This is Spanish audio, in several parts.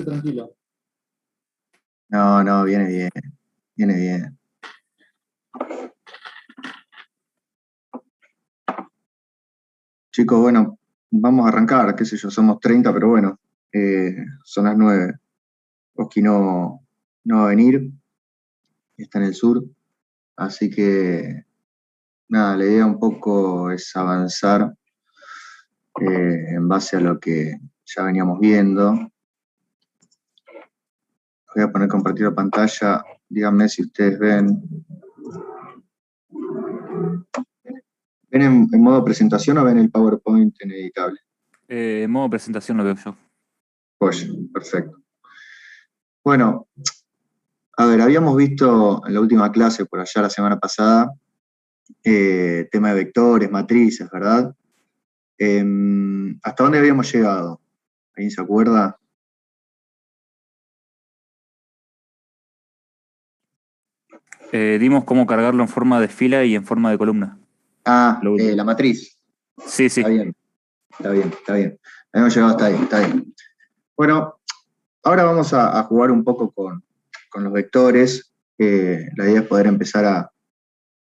Tranquilo. No, no, viene bien, viene bien. Chicos, bueno, vamos a arrancar, qué sé yo, somos 30, pero bueno, son las 9. Oski no va a venir, está en el sur, así que nada, la idea un poco es avanzar en base a lo que ya veníamos viendo. Voy a poner compartir la pantalla, díganme si ustedes ven. ¿Ven en modo presentación o ven el PowerPoint en editable? En modo presentación lo veo yo. Pues, perfecto. Bueno, a ver, habíamos visto en la última clase, por allá la semana pasada, tema de vectores, matrices, ¿verdad? ¿Hasta dónde habíamos llegado? ¿Alguien se acuerda? Dimos cómo cargarlo en forma de fila y en forma de columna. Ah, Lo último. la matriz. Sí, sí. Está bien, está bien, está bien. Habíamos llegado hasta ahí, está bien. Bueno, ahora vamos a jugar un poco con los vectores. La idea es poder empezar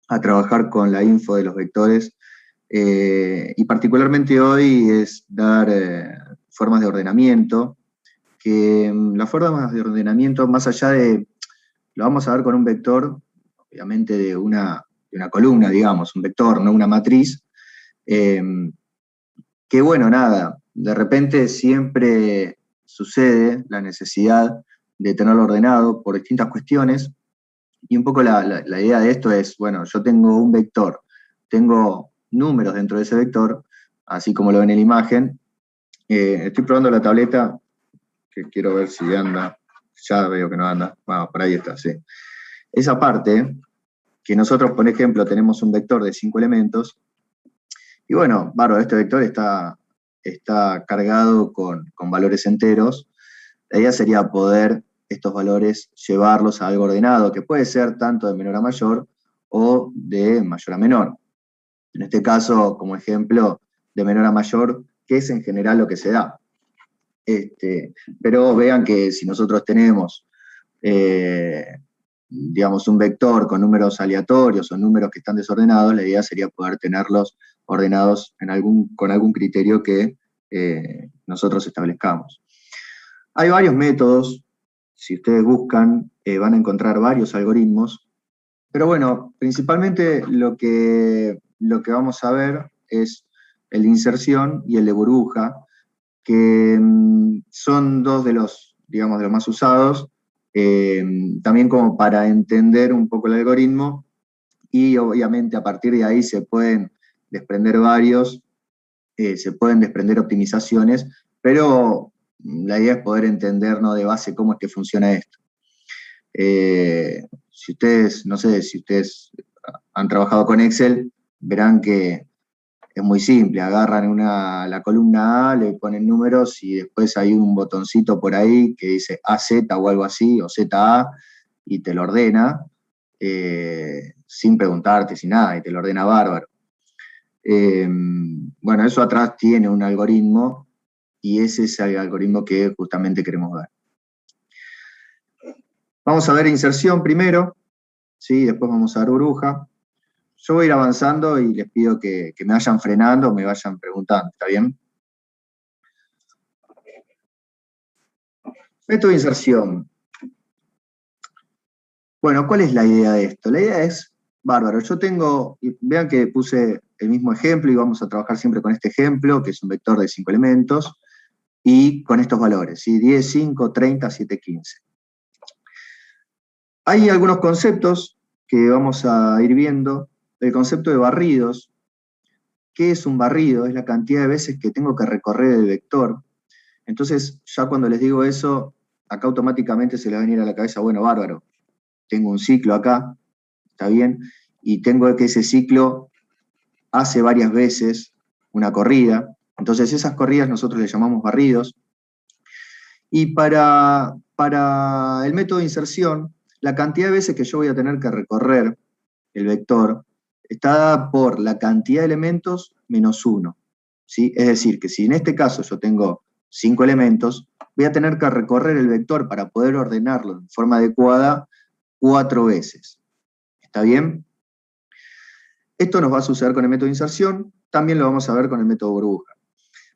a trabajar con la info de los vectores. Y particularmente hoy es dar formas de ordenamiento, que las formas de ordenamiento, más allá de, lo vamos a ver con un vector, obviamente de una columna, digamos, un vector, no una matriz, que bueno, nada, de repente siempre sucede la necesidad de tenerlo ordenado por distintas cuestiones, y un poco la idea de esto es, bueno, yo tengo un vector, tengo números dentro de ese vector, así como lo ven en la imagen. Estoy probando la tableta, que quiero ver si anda. Ya veo que no anda. Bueno, por ahí está, sí. Esa parte, que nosotros, por ejemplo, tenemos un vector de 5 elementos, y bueno, bárbaro, este vector está cargado con valores enteros. La idea sería poder estos valores llevarlos a algo ordenado, que puede ser tanto de menor a mayor o de mayor a menor. En este caso, como ejemplo, de menor a mayor, que es en general lo que se da. Pero vean que si nosotros tenemos, digamos, un vector con números aleatorios o números que están desordenados, la idea sería poder tenerlos ordenados con algún criterio que nosotros establezcamos. Hay varios métodos, si ustedes buscan, van a encontrar varios algoritmos, pero bueno, principalmente lo que vamos a ver es el de inserción y el de burbuja, que son dos de los, digamos, de los más usados, también como para entender un poco el algoritmo, y obviamente a partir de ahí se pueden desprender varios, se pueden desprender optimizaciones, pero la idea es poder entender, ¿no?, de base cómo es que funciona esto. Si ustedes, no sé, si ustedes han trabajado con Excel, verán que es muy simple, agarran la columna A, le ponen números y después hay un botoncito por ahí que dice AZ o algo así, o ZA, y te lo ordena, sin preguntarte, sin nada, y te lo ordena bárbaro. Bueno, eso atrás tiene un algoritmo, y ese es el algoritmo que justamente queremos ver. Vamos a ver inserción primero, ¿sí? Después vamos a ver burbuja. Yo voy a ir avanzando y les pido que me vayan frenando, me vayan preguntando, ¿está bien? Método de inserción. Bueno, ¿cuál es la idea de esto? La idea es, bárbaro, yo tengo, vean que puse el mismo ejemplo y vamos a trabajar siempre con este ejemplo, que es un vector de 5 elementos, y con estos valores, ¿sí? 10, 5, 30, 7, 15. Hay algunos conceptos que vamos a ir viendo. El concepto de barridos. ¿Qué es un barrido? Es la cantidad de veces que tengo que recorrer el vector. Entonces, ya cuando les digo eso, acá automáticamente se les va a venir a la cabeza, bueno, bárbaro, tengo un ciclo acá, ¿está bien? Y tengo que ese ciclo hace varias veces una corrida. Entonces, esas corridas nosotros le llamamos barridos. Y para el método de inserción, la cantidad de veces que yo voy a tener que recorrer el vector está dada por la cantidad de elementos menos 1. ¿Sí? Es decir, que si en este caso yo tengo 5 elementos, voy a tener que recorrer el vector para poder ordenarlo en forma adecuada 4 veces. ¿Está bien? Esto nos va a suceder con el método de inserción, también lo vamos a ver con el método burbuja.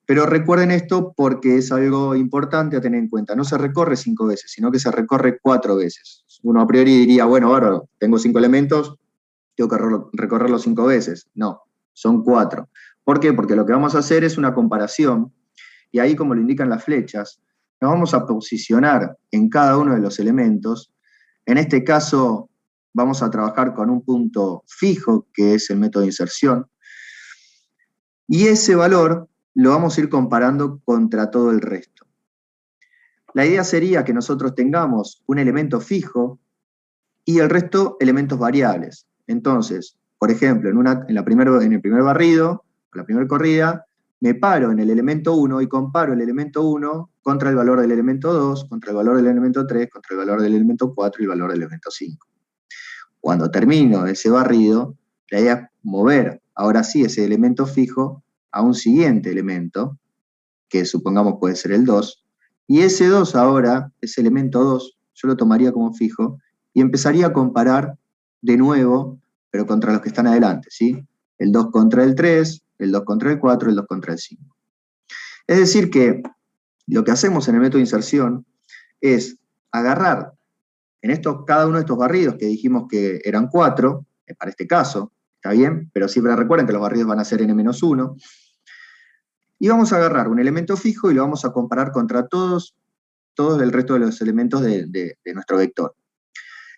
Pero recuerden esto porque es algo importante a tener en cuenta. No se recorre 5 veces, sino que se recorre 4 veces. Uno a priori diría, bueno, bárbaro, tengo 5 elementos, tengo que recorrerlos 5 veces. No, son 4. ¿Por qué? Porque lo que vamos a hacer es una comparación, y ahí, como lo indican las flechas, nos vamos a posicionar en cada uno de los elementos. En este caso, vamos a trabajar con un punto fijo, que es el método de inserción, y ese valor lo vamos a ir comparando contra todo el resto. La idea sería que nosotros tengamos un elemento fijo y el resto elementos variables. Entonces, por ejemplo, en el primer barrido, la primera corrida, me paro en el elemento 1 y comparo el elemento 1 contra el valor del elemento 2, contra el valor del elemento 3, contra el valor del elemento 4 y el valor del elemento 5. Cuando termino ese barrido, la idea es mover, ahora sí, ese elemento fijo a un siguiente elemento, que supongamos puede ser el 2, y ese 2 ahora, ese elemento 2, yo lo tomaría como fijo, y empezaría a comparar de nuevo, pero contra los que están adelante, ¿sí? El 2 contra el 3, el 2 contra el 4, el 2 contra el 5. Es decir que lo que hacemos en el método de inserción es agarrar cada uno de estos barridos que dijimos que eran 4, para este caso, ¿está bien? Pero siempre recuerden que los barridos van a ser n-1, y vamos a agarrar un elemento fijo y lo vamos a comparar contra todos el resto de los elementos de nuestro vector.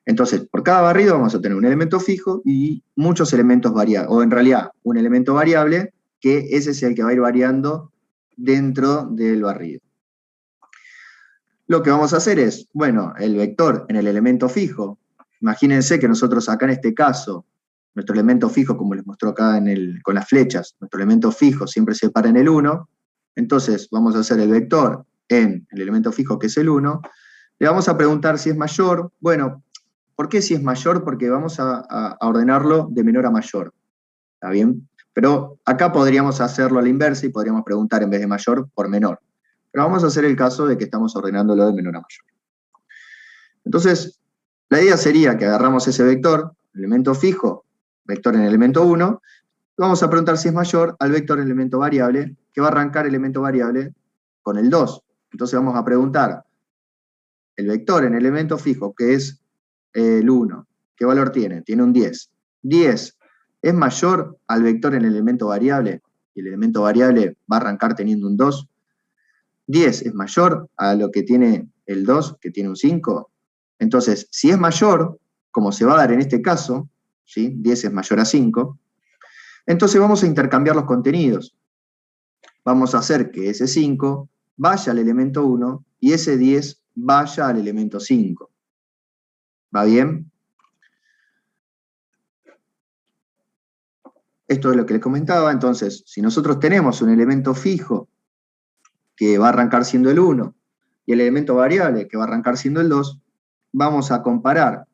Entonces, por cada barrido vamos a tener un elemento fijo y muchos elementos variables, o en realidad un elemento variable, que ese es el que va a ir variando dentro del barrido. Lo que vamos a hacer es, bueno, el vector en el elemento fijo, imagínense que nosotros acá en este caso, nuestro elemento fijo, como les mostró acá con las flechas, nuestro elemento fijo siempre se para en el 1, entonces vamos a hacer el vector en el elemento fijo que es el 1, le vamos a preguntar si es mayor. Bueno, ¿por qué si es mayor? Porque vamos a ordenarlo de menor a mayor, ¿está bien? Pero acá podríamos hacerlo a la inversa y podríamos preguntar en vez de mayor por menor. Pero vamos a hacer el caso de que estamos ordenándolo de menor a mayor. Entonces, la idea sería que agarramos ese vector, elemento fijo, vector en el elemento 1, vamos a preguntar si es mayor al vector en el elemento variable, que va a arrancar el elemento variable con el 2. Entonces vamos a preguntar el vector en el elemento fijo, que es el 1, ¿qué valor tiene? Tiene un 10. 10 es mayor al vector en el elemento variable, y el elemento variable va a arrancar teniendo un 2. 10 es mayor a lo que tiene el 2, que tiene un 5. Entonces, si es mayor, como se va a dar en este caso, ¿sí? 10 es mayor a 5, entonces vamos a intercambiar los contenidos. Vamos a hacer que ese 5 vaya al elemento 1 y ese 10 vaya al elemento 5. ¿Va bien? Esto es lo que les comentaba. Entonces, si nosotros tenemos un elemento fijo que va a arrancar siendo el 1 y el elemento variable que va a arrancar siendo el 2, vamos a comparar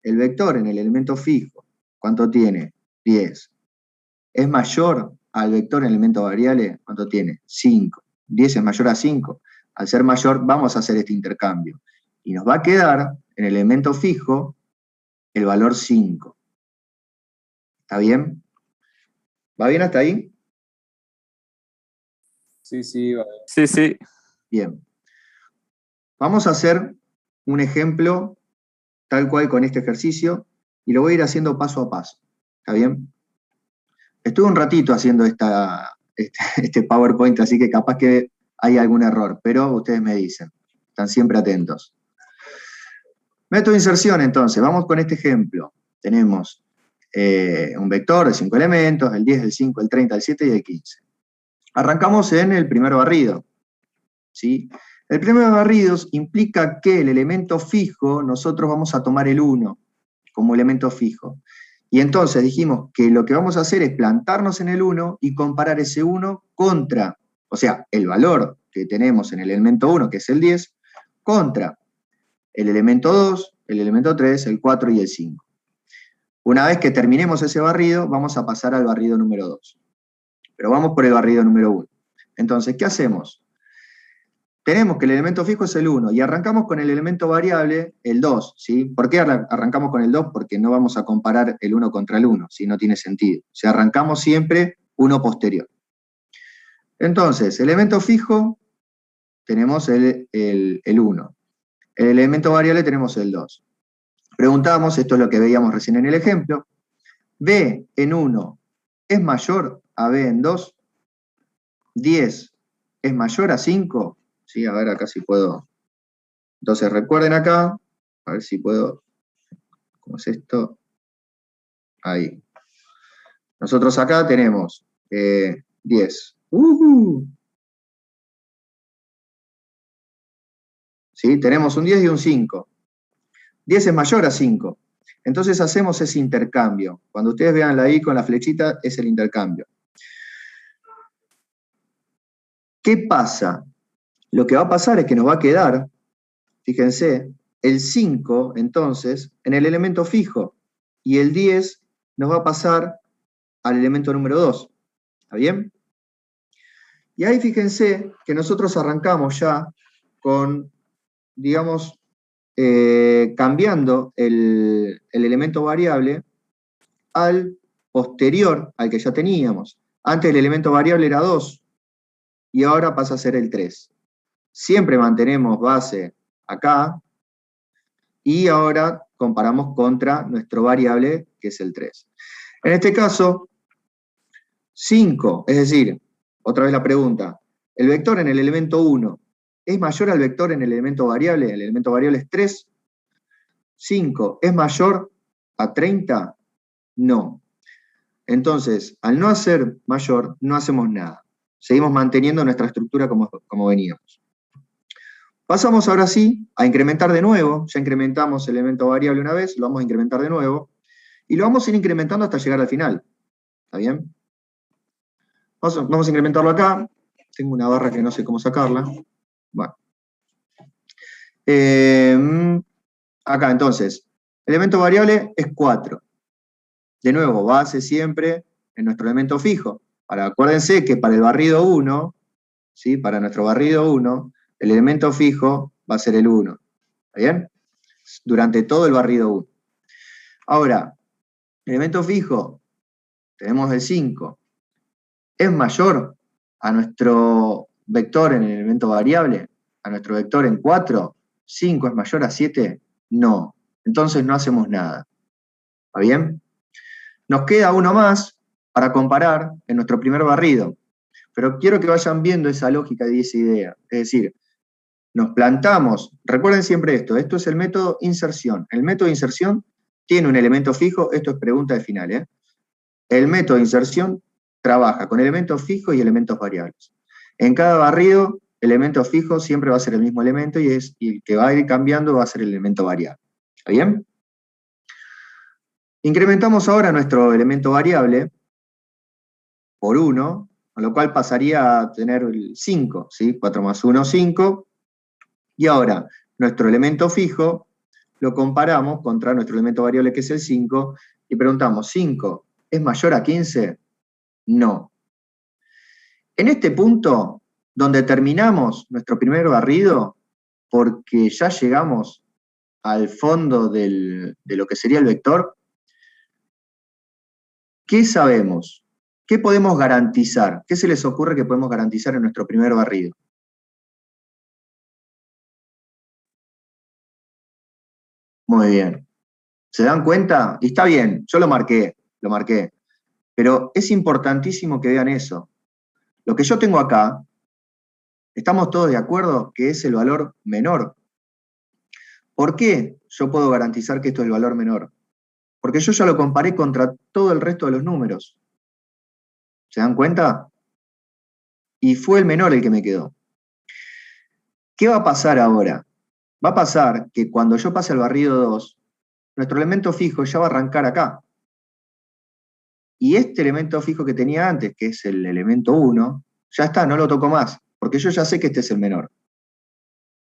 el vector en el elemento fijo. ¿Cuánto tiene? 10. ¿Es mayor al vector en el elemento variable? ¿Cuánto tiene? 5. 10 es mayor a 5. Al ser mayor, vamos a hacer este intercambio. Y nos va a quedar en el elemento fijo el valor 5. ¿Está bien? ¿Va bien hasta ahí? Sí, va bien. Sí, sí. Bien. Vamos a hacer un ejemplo tal cual con este ejercicio y lo voy a ir haciendo paso a paso. ¿Está bien? Estuve un ratito haciendo este PowerPoint, así que capaz que hay algún error, pero ustedes me dicen. Están siempre atentos. Método de inserción, entonces. Vamos con este ejemplo. Tenemos un vector de 5 elementos, el 10, el 5, el 30, el 7 y el 15. Arrancamos en el primer barrido, ¿sí? El primer barrido implica que el elemento fijo, nosotros vamos a tomar el 1 como elemento fijo. Y entonces dijimos que lo que vamos a hacer es plantarnos en el 1 y comparar ese 1 contra, o sea, el valor que tenemos en el elemento 1, que es el 10, contra el elemento 2, el elemento 3, el 4 y el 5. Una vez que terminemos ese barrido, vamos a pasar al barrido número 2. Pero vamos por el barrido número 1. Entonces, ¿qué hacemos? tenemos que el elemento fijo es el 1, y arrancamos con el elemento variable, el 2, ¿sí? ¿Por qué arrancamos con el 2? Porque no vamos a comparar el 1 contra el 1, si no tiene sentido. O sea, arrancamos siempre uno posterior. Entonces, elemento fijo, tenemos el 1. El elemento variable tenemos el 2. Preguntamos, esto es lo que veíamos recién en el ejemplo, B en 1 es mayor a B en 2, 10 es mayor a 5, ¿sí? A ver acá si puedo. Entonces recuerden acá, a ver si puedo, ¿cómo es esto? Ahí. Nosotros acá tenemos 10. ¿Sí? Tenemos un 10 y un 5. 10 es mayor a 5. Entonces hacemos ese intercambio. Cuando ustedes vean la I con la flechita, es el intercambio. ¿Qué pasa? Lo que va a pasar es que nos va a quedar, fíjense, el 5, entonces, en el elemento fijo, y el 10 nos va a pasar al elemento número 2. ¿Está bien? Y ahí fíjense que nosotros arrancamos ya con, digamos, cambiando el elemento variable al posterior al que ya teníamos. Antes el elemento variable era 2 y ahora pasa a ser el 3. Siempre mantenemos base acá y ahora comparamos contra nuestro variable que es el 3. En este caso, 5, es decir, otra vez la pregunta, el vector en el elemento 1 ¿es mayor al vector en el elemento variable? El elemento variable es 3. 5, ¿es mayor a 30? No. Entonces, al no hacer mayor, no hacemos nada. Seguimos manteniendo nuestra estructura como veníamos. Pasamos ahora sí a incrementar de nuevo. Ya incrementamos el elemento variable una vez, lo vamos a incrementar de nuevo. Y lo vamos a ir incrementando hasta llegar al final. ¿Está bien? Vamos a incrementarlo acá. Tengo una barra que no sé cómo sacarla. Bueno. Acá entonces, elemento variable es 4. De nuevo, base siempre en nuestro elemento fijo. Ahora, acuérdense que para el barrido 1, ¿sí? Para nuestro barrido 1, el elemento fijo va a ser el 1. ¿Está bien? Durante todo el barrido 1. Ahora, elemento fijo, tenemos el 5. ¿Es mayor a nuestro vector en el elemento variable? ¿A nuestro vector en 4? ¿5 es mayor a 7? No. Entonces no hacemos nada. ¿Está bien? Nos queda uno más para comparar en nuestro primer barrido. Pero quiero que vayan viendo esa lógica y esa idea. Es decir, nos plantamos, recuerden siempre esto es el método inserción. El método inserción tiene un elemento fijo, esto es pregunta de final, ¿eh? El método inserción trabaja con elementos fijos y elementos variables. En cada barrido, elemento fijo siempre va a ser el mismo elemento y el que va a ir cambiando va a ser el elemento variable. ¿Está bien? Incrementamos ahora nuestro elemento variable por 1, con lo cual pasaría a tener el 5, ¿sí? 4 más 1, 5. Y ahora, nuestro elemento fijo lo comparamos contra nuestro elemento variable que es el 5 y preguntamos, ¿5 es mayor a 15? No. En este punto, donde terminamos nuestro primer barrido, porque ya llegamos al fondo de lo que sería el vector, ¿qué sabemos? ¿Qué podemos garantizar? ¿Qué se les ocurre que podemos garantizar en nuestro primer barrido? Muy bien. ¿Se dan cuenta? Y está bien, yo lo marqué. Pero es importantísimo que vean eso. Lo que yo tengo acá, estamos todos de acuerdo que es el valor menor. ¿Por qué yo puedo garantizar que esto es el valor menor? Porque yo ya lo comparé contra todo el resto de los números. ¿Se dan cuenta? Y fue el menor el que me quedó. ¿Qué va a pasar ahora? Va a pasar que cuando yo pase al barrido 2, nuestro elemento fijo ya va a arrancar acá. Y este elemento fijo que tenía antes, que es el elemento 1, ya está, no lo toco más, porque yo ya sé que este es el menor.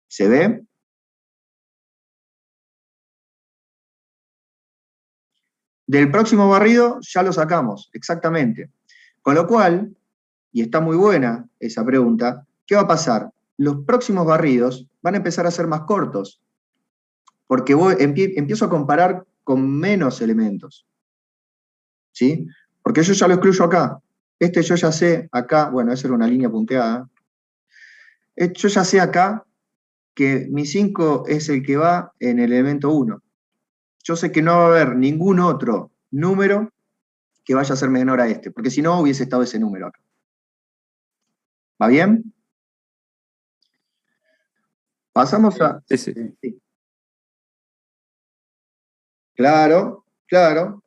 ¿Se ve? Del próximo barrido ya lo sacamos, exactamente. Con lo cual, y está muy buena esa pregunta, ¿qué va a pasar? los próximos barridos van a empezar a ser más cortos, porque empiezo a comparar con menos elementos, ¿sí? Porque yo ya lo excluyo acá. Este yo ya sé acá, bueno, esa era una línea punteada. Yo ya sé acá que mi 5 es el que va en el elemento 1. Yo sé que no va a haber ningún otro número que vaya a ser menor a este, porque si no hubiese estado ese número acá. ¿Va bien? Pasamos a... Sí, sí. Sí. Claro, claro.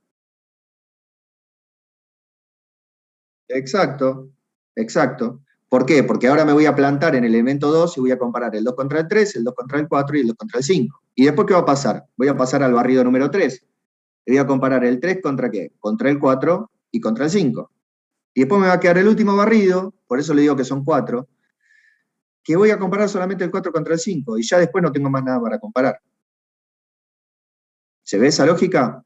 Exacto, exacto. ¿Por qué? Porque ahora me voy a plantar en el elemento 2 y voy a comparar el 2 contra el 3, el 2 contra el 4 y el 2 contra el 5. ¿Y después qué va a pasar? Voy a pasar al barrido número 3. Y voy a comparar el 3 contra qué? Contra el 4 y contra el 5. Y después me va a quedar el último barrido, por eso le digo que son 4, que voy a comparar solamente el 4 contra el 5. Y ya después no tengo más nada para comparar. ¿Se ve esa lógica?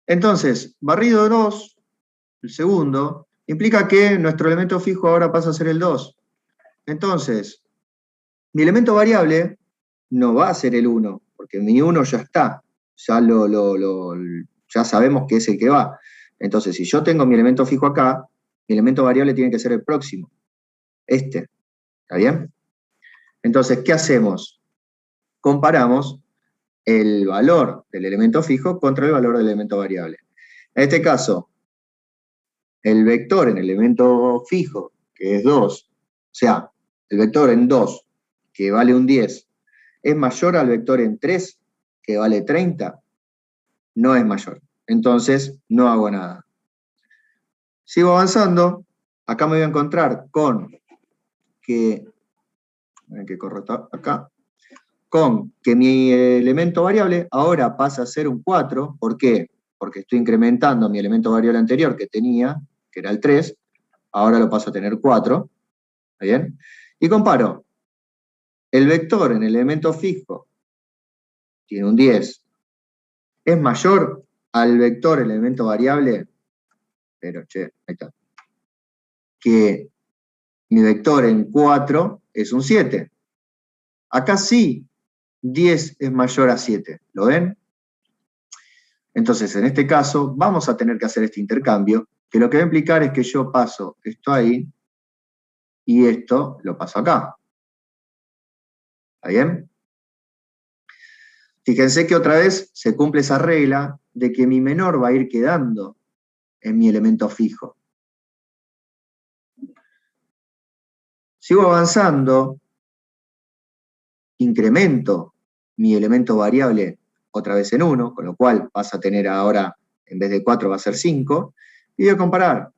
Entonces, barrido 2, el segundo, implica que nuestro elemento fijo ahora pasa a ser el 2. Entonces, mi elemento variable no va a ser el 1, porque mi 1 ya está, ya sabemos que es el que va. Entonces, si yo tengo mi elemento fijo acá, mi elemento variable tiene que ser el próximo, este, ¿está bien? Entonces, ¿qué hacemos? Comparamos el valor del elemento fijo contra el valor del elemento variable. En este caso, el vector en el elemento fijo, que es 2, o sea, el vector en 2, que vale un 10, ¿es mayor al vector en 3, que vale 30? No es mayor. Entonces, no hago nada. Sigo avanzando. Acá me voy a encontrar con que, acá, con que mi elemento variable ahora pasa a ser un 4. ¿Por qué? Porque estoy incrementando mi elemento variable anterior que tenía, que era el 3, ahora lo paso a tener 4. ¿Está bien? Y comparo. El vector en el elemento fijo tiene un 10. ¿Es mayor al vector en el elemento variable? Pero, ahí está. Que mi vector en 4 es un 7. Acá sí, 10 es mayor a 7. ¿Lo ven? Entonces, en este caso, vamos a tener que hacer este intercambio, que lo que va a implicar es que yo paso esto ahí y esto lo paso acá. ¿Está bien? Fíjense que otra vez se cumple esa regla de que mi menor va a ir quedando en mi elemento fijo. Sigo avanzando, incremento mi elemento variable otra vez en 1, con lo cual vas a tener ahora, en vez de 4 va a ser 5, y voy a comparar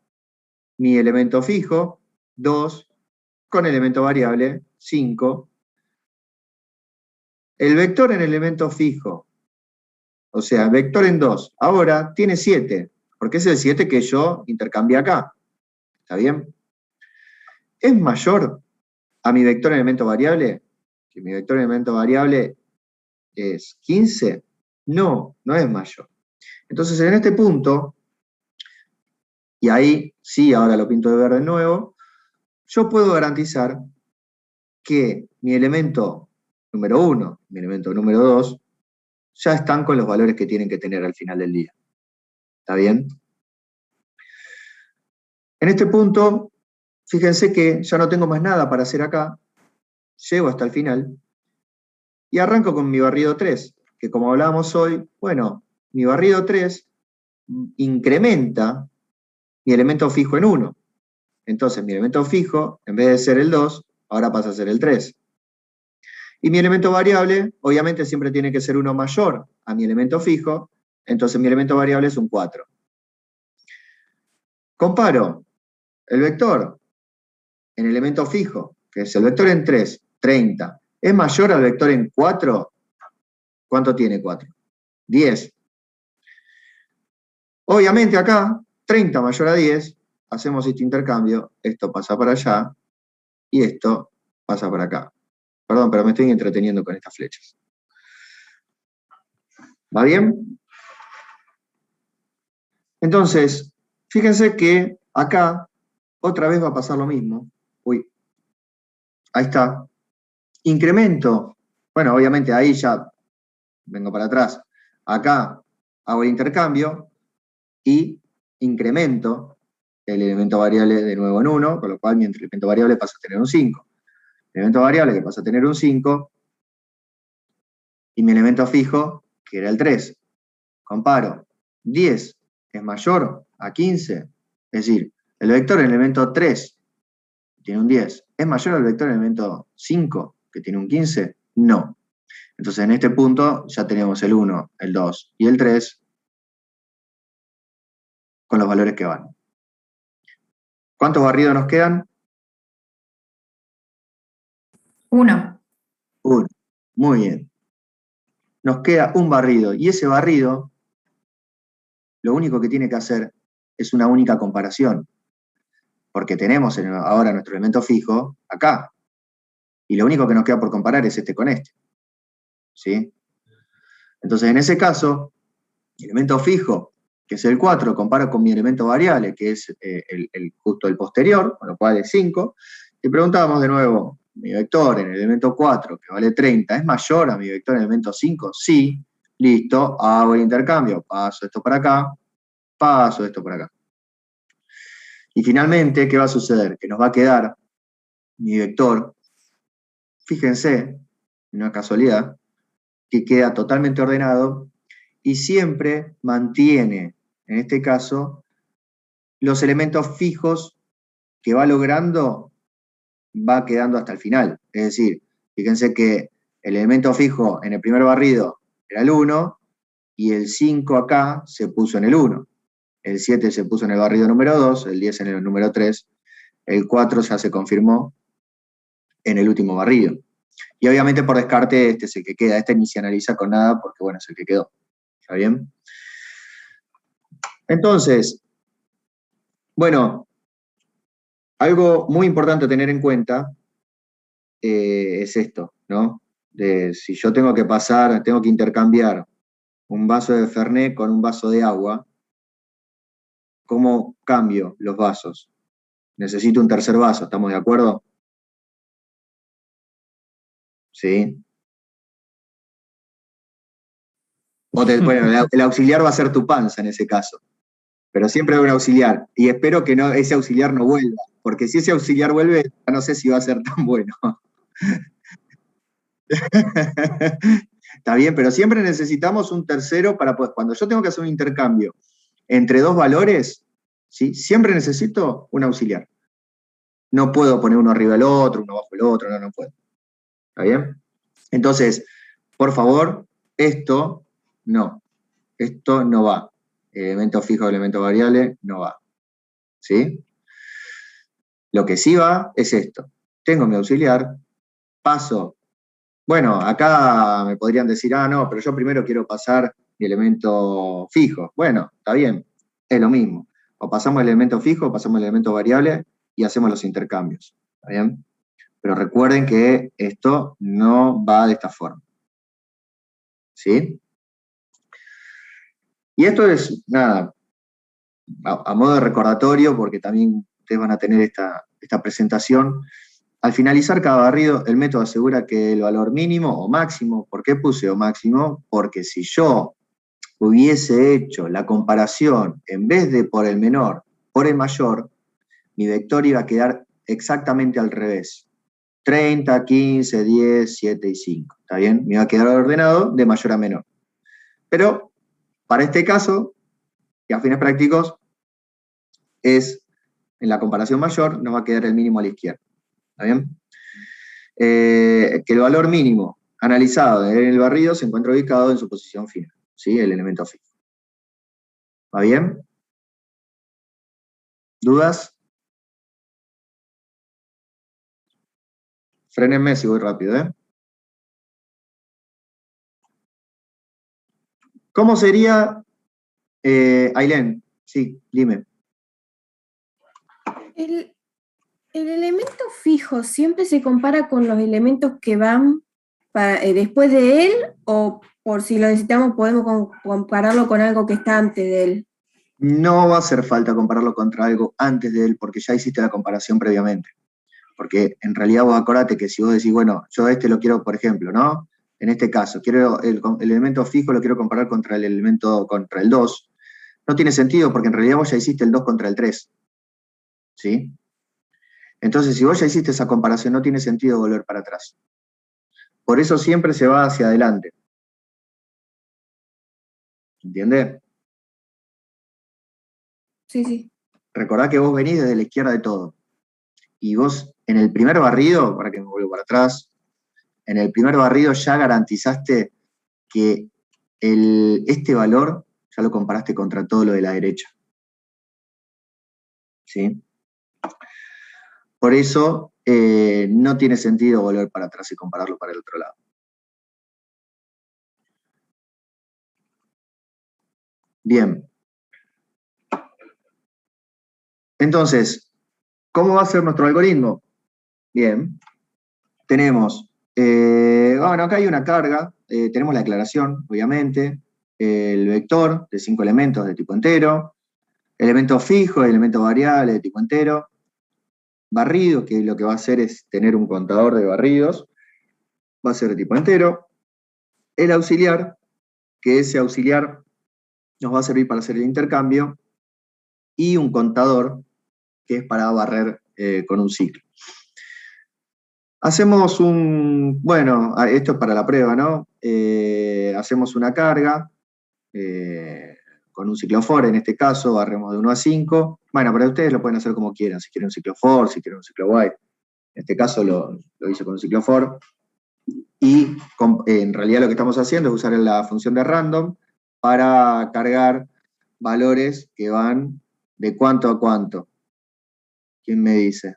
mi elemento fijo, 2, con el elemento variable, 5. El vector en el elemento fijo, o sea, vector en 2, ahora tiene 7, porque es el 7 que yo intercambié acá. ¿Está bien? ¿Es mayor a mi vector en elemento variable? Que mi vector en elemento variable es 15. No, no es mayor. Entonces, en este punto, y ahí sí, ahora lo pinto de verde de nuevo, yo puedo garantizar que mi elemento número 1, mi elemento número 2, ya están con los valores que tienen que tener al final del día. ¿Está bien? En este punto, fíjense que ya no tengo más nada para hacer acá, llego hasta el final, y arranco con mi barrido 3, que como hablábamos hoy, bueno, mi barrido 3 incrementa mi elemento fijo en 1. Entonces mi elemento fijo, en vez de ser el 2, ahora pasa a ser el 3. Y mi elemento variable, obviamente siempre tiene que ser 1 mayor a mi elemento fijo, entonces mi elemento variable es un 4. Comparo el vector en elemento fijo, que es el vector en 3, 30, ¿es mayor al vector en 4? ¿Cuánto tiene 4? 10. Obviamente acá, 30 mayor a 10, hacemos este intercambio, esto pasa para allá, y esto pasa para acá. Perdón, pero me estoy entreteniendo con estas flechas. ¿Va bien? Entonces, fíjense que acá otra vez va a pasar lo mismo. Uy, ahí está. Incremento. Bueno, obviamente ahí ya vengo para atrás. Acá hago el intercambio y incremento el elemento variable de nuevo en 1, con lo cual mi elemento variable pasa a tener un 5. El elemento variable que pasa a tener un 5 y mi elemento fijo, que era el 3. Comparo. 10 es mayor a 15. Es decir, el vector en el elemento 3 tiene un 10. ¿Es mayor al vector en el elemento 5 que tiene un 15? No. Entonces en este punto ya tenemos el 1, el 2 y el 3 con los valores que van. ¿Cuántos barridos nos quedan? 1. 1. Muy bien. Nos queda un barrido y ese barrido lo único que tiene que hacer es una única comparación, porque tenemos ahora nuestro elemento fijo acá, y lo único que nos queda por comparar es este con este. ¿Sí? Entonces, en ese caso, el elemento fijo, que es el 4, comparo con mi elemento variable, que es justo el posterior, con lo cual es 5, y preguntábamos de nuevo, mi vector en el elemento 4, que vale 30, ¿es mayor a mi vector en el elemento 5? Sí. Listo, hago el intercambio, paso esto para acá, paso esto por acá. Y finalmente, ¿qué va a suceder? Que nos va a quedar mi vector, fíjense, una casualidad, que queda totalmente ordenado y siempre mantiene, en este caso, los elementos fijos que va logrando, va quedando hasta el final. Es decir, fíjense que el elemento fijo en el primer barrido era el 1, y el 5 acá se puso en el 1. El 7 se puso en el barrido número 2, el 10 en el número 3, el 4 ya se confirmó en el último barrido. Y obviamente por descarte este es el que queda, este ni se analiza con nada porque bueno, es el que quedó. ¿Está bien? Entonces, bueno, algo muy importante a tener en cuenta es esto, ¿no? De si yo tengo que intercambiar un vaso de Fernet con un vaso de agua, ¿cómo cambio los vasos? Necesito un tercer vaso, ¿estamos de acuerdo? ¿Sí? Bueno, el auxiliar va a ser tu panza en ese caso, pero siempre hay un auxiliar, y espero que ese auxiliar no vuelva, porque si ese auxiliar vuelve, ya no sé si va a ser tan bueno. Está bien, pero siempre necesitamos un tercero para poder, cuando yo tengo que hacer un intercambio entre dos valores, ¿sí? Siempre necesito un auxiliar. No puedo poner uno arriba del otro, uno bajo el otro, no puedo. ¿Está bien? Entonces, por favor, esto no va. Elemento fijo, elemento variable, no va. ¿Sí? Lo que sí va es esto. Tengo mi auxiliar, paso. Bueno, acá me podrían decir, no, pero yo primero quiero pasar mi elemento fijo. Bueno, está bien, es lo mismo. O pasamos el elemento fijo, o pasamos el elemento variable y hacemos los intercambios. ¿Está bien? Pero recuerden que esto no va de esta forma. ¿Sí? Y esto es, nada, a modo de recordatorio, porque también ustedes van a tener esta presentación. Al finalizar cada barrido, el método asegura que el valor mínimo o máximo, ¿por qué puse o máximo? Porque si yo hubiese hecho la comparación, en vez de por el menor, por el mayor, mi vector iba a quedar exactamente al revés. 30, 15, 10, 7 y 5. ¿Está bien? Me iba a quedar ordenado de mayor a menor. Pero, para este caso, y a fines prácticos, es en la comparación mayor, nos va a quedar el mínimo a la izquierda. ¿Está bien? Que el valor mínimo analizado en el barrido se encuentra ubicado en su posición final, ¿sí? El elemento fijo. ¿Va bien? ¿Dudas? Frénenme si voy rápido, ¿eh? ¿Cómo sería, Ailén? Sí, dime. El elemento fijo siempre se compara con los elementos que van después de él, o por si lo necesitamos podemos compararlo con algo que está antes de él. No va a hacer falta compararlo contra algo antes de él, porque ya hiciste la comparación previamente. Porque en realidad vos acordate que si vos decís, bueno, yo lo quiero, por ejemplo, ¿no? En este caso, quiero el elemento fijo lo quiero comparar contra el 2. No tiene sentido porque en realidad vos ya hiciste el 2 contra el 3. ¿Sí? Entonces, si vos ya hiciste esa comparación, no tiene sentido volver para atrás. Por eso siempre se va hacia adelante. ¿Entiende? Sí, sí. Recordá que vos venís desde la izquierda de todo. Y vos, en el primer barrido, para que me vuelva para atrás, en el primer barrido ya garantizaste que este valor ya lo comparaste contra todo lo de la derecha. ¿Sí? Por eso no tiene sentido volver para atrás y compararlo para el otro lado. Bien. Entonces, ¿cómo va a ser nuestro algoritmo? Bien. Tenemos, bueno, acá hay una carga, tenemos la declaración, obviamente, el vector de 5 elementos de tipo entero, elemento fijo, elemento variable de tipo entero, barrido, que lo que va a hacer es tener un contador de barridos, va a ser de tipo entero, el auxiliar, que ese auxiliar nos va a servir para hacer el intercambio, y un contador, que es para barrer con un ciclo. Hacemos bueno, esto es para la prueba, ¿no? Hacemos una carga con un ciclo for, en este caso, barremos de 1 a 5. Bueno, para ustedes lo pueden hacer como quieran, si quieren un ciclo for, si quieren un ciclo while. En este caso lo hice con un ciclo for. Y en realidad lo que estamos haciendo es usar la función de random para cargar valores que van de cuánto a cuánto. ¿Quién me dice?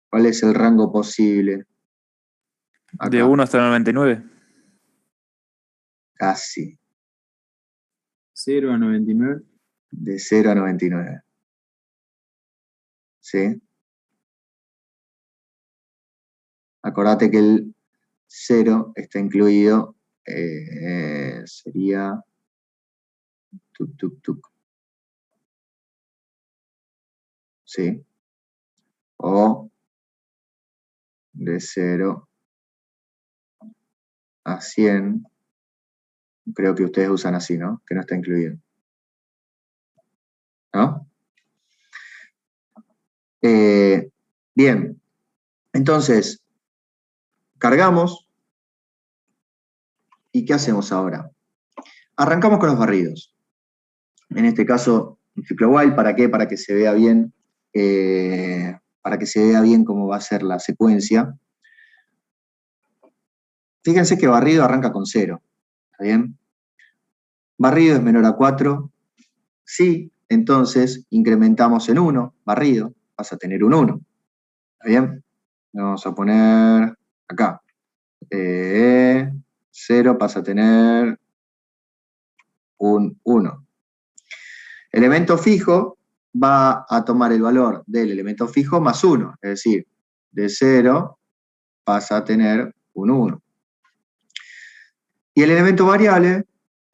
¿Cuál es el rango posible? Acá. De 1 hasta 99. Casi. 0 a 99. De 0 a 99. ¿Sí? Acordate que el 0 está incluido, sería tuk, tuk, tuk. ¿Sí? O de 0 a 100, creo que ustedes usan así, ¿no? Que no está incluido. ¿No? Bien. Entonces, cargamos. ¿Y qué hacemos ahora? Arrancamos con los barridos. En este caso, un ciclo while, ¿para qué? Para que se vea bien, cómo va a ser la secuencia. Fíjense que barrido arranca con 0. ¿Está bien? Barrido es menor a 4. Sí, entonces incrementamos en 1. Barrido, vas a tener un 1. ¿Está bien? Vamos a poner acá. 0 pasa a tener un 1. Elemento fijo va a tomar el valor del elemento fijo más 1. Es decir, de 0 pasa a tener un 1. Y el elemento variable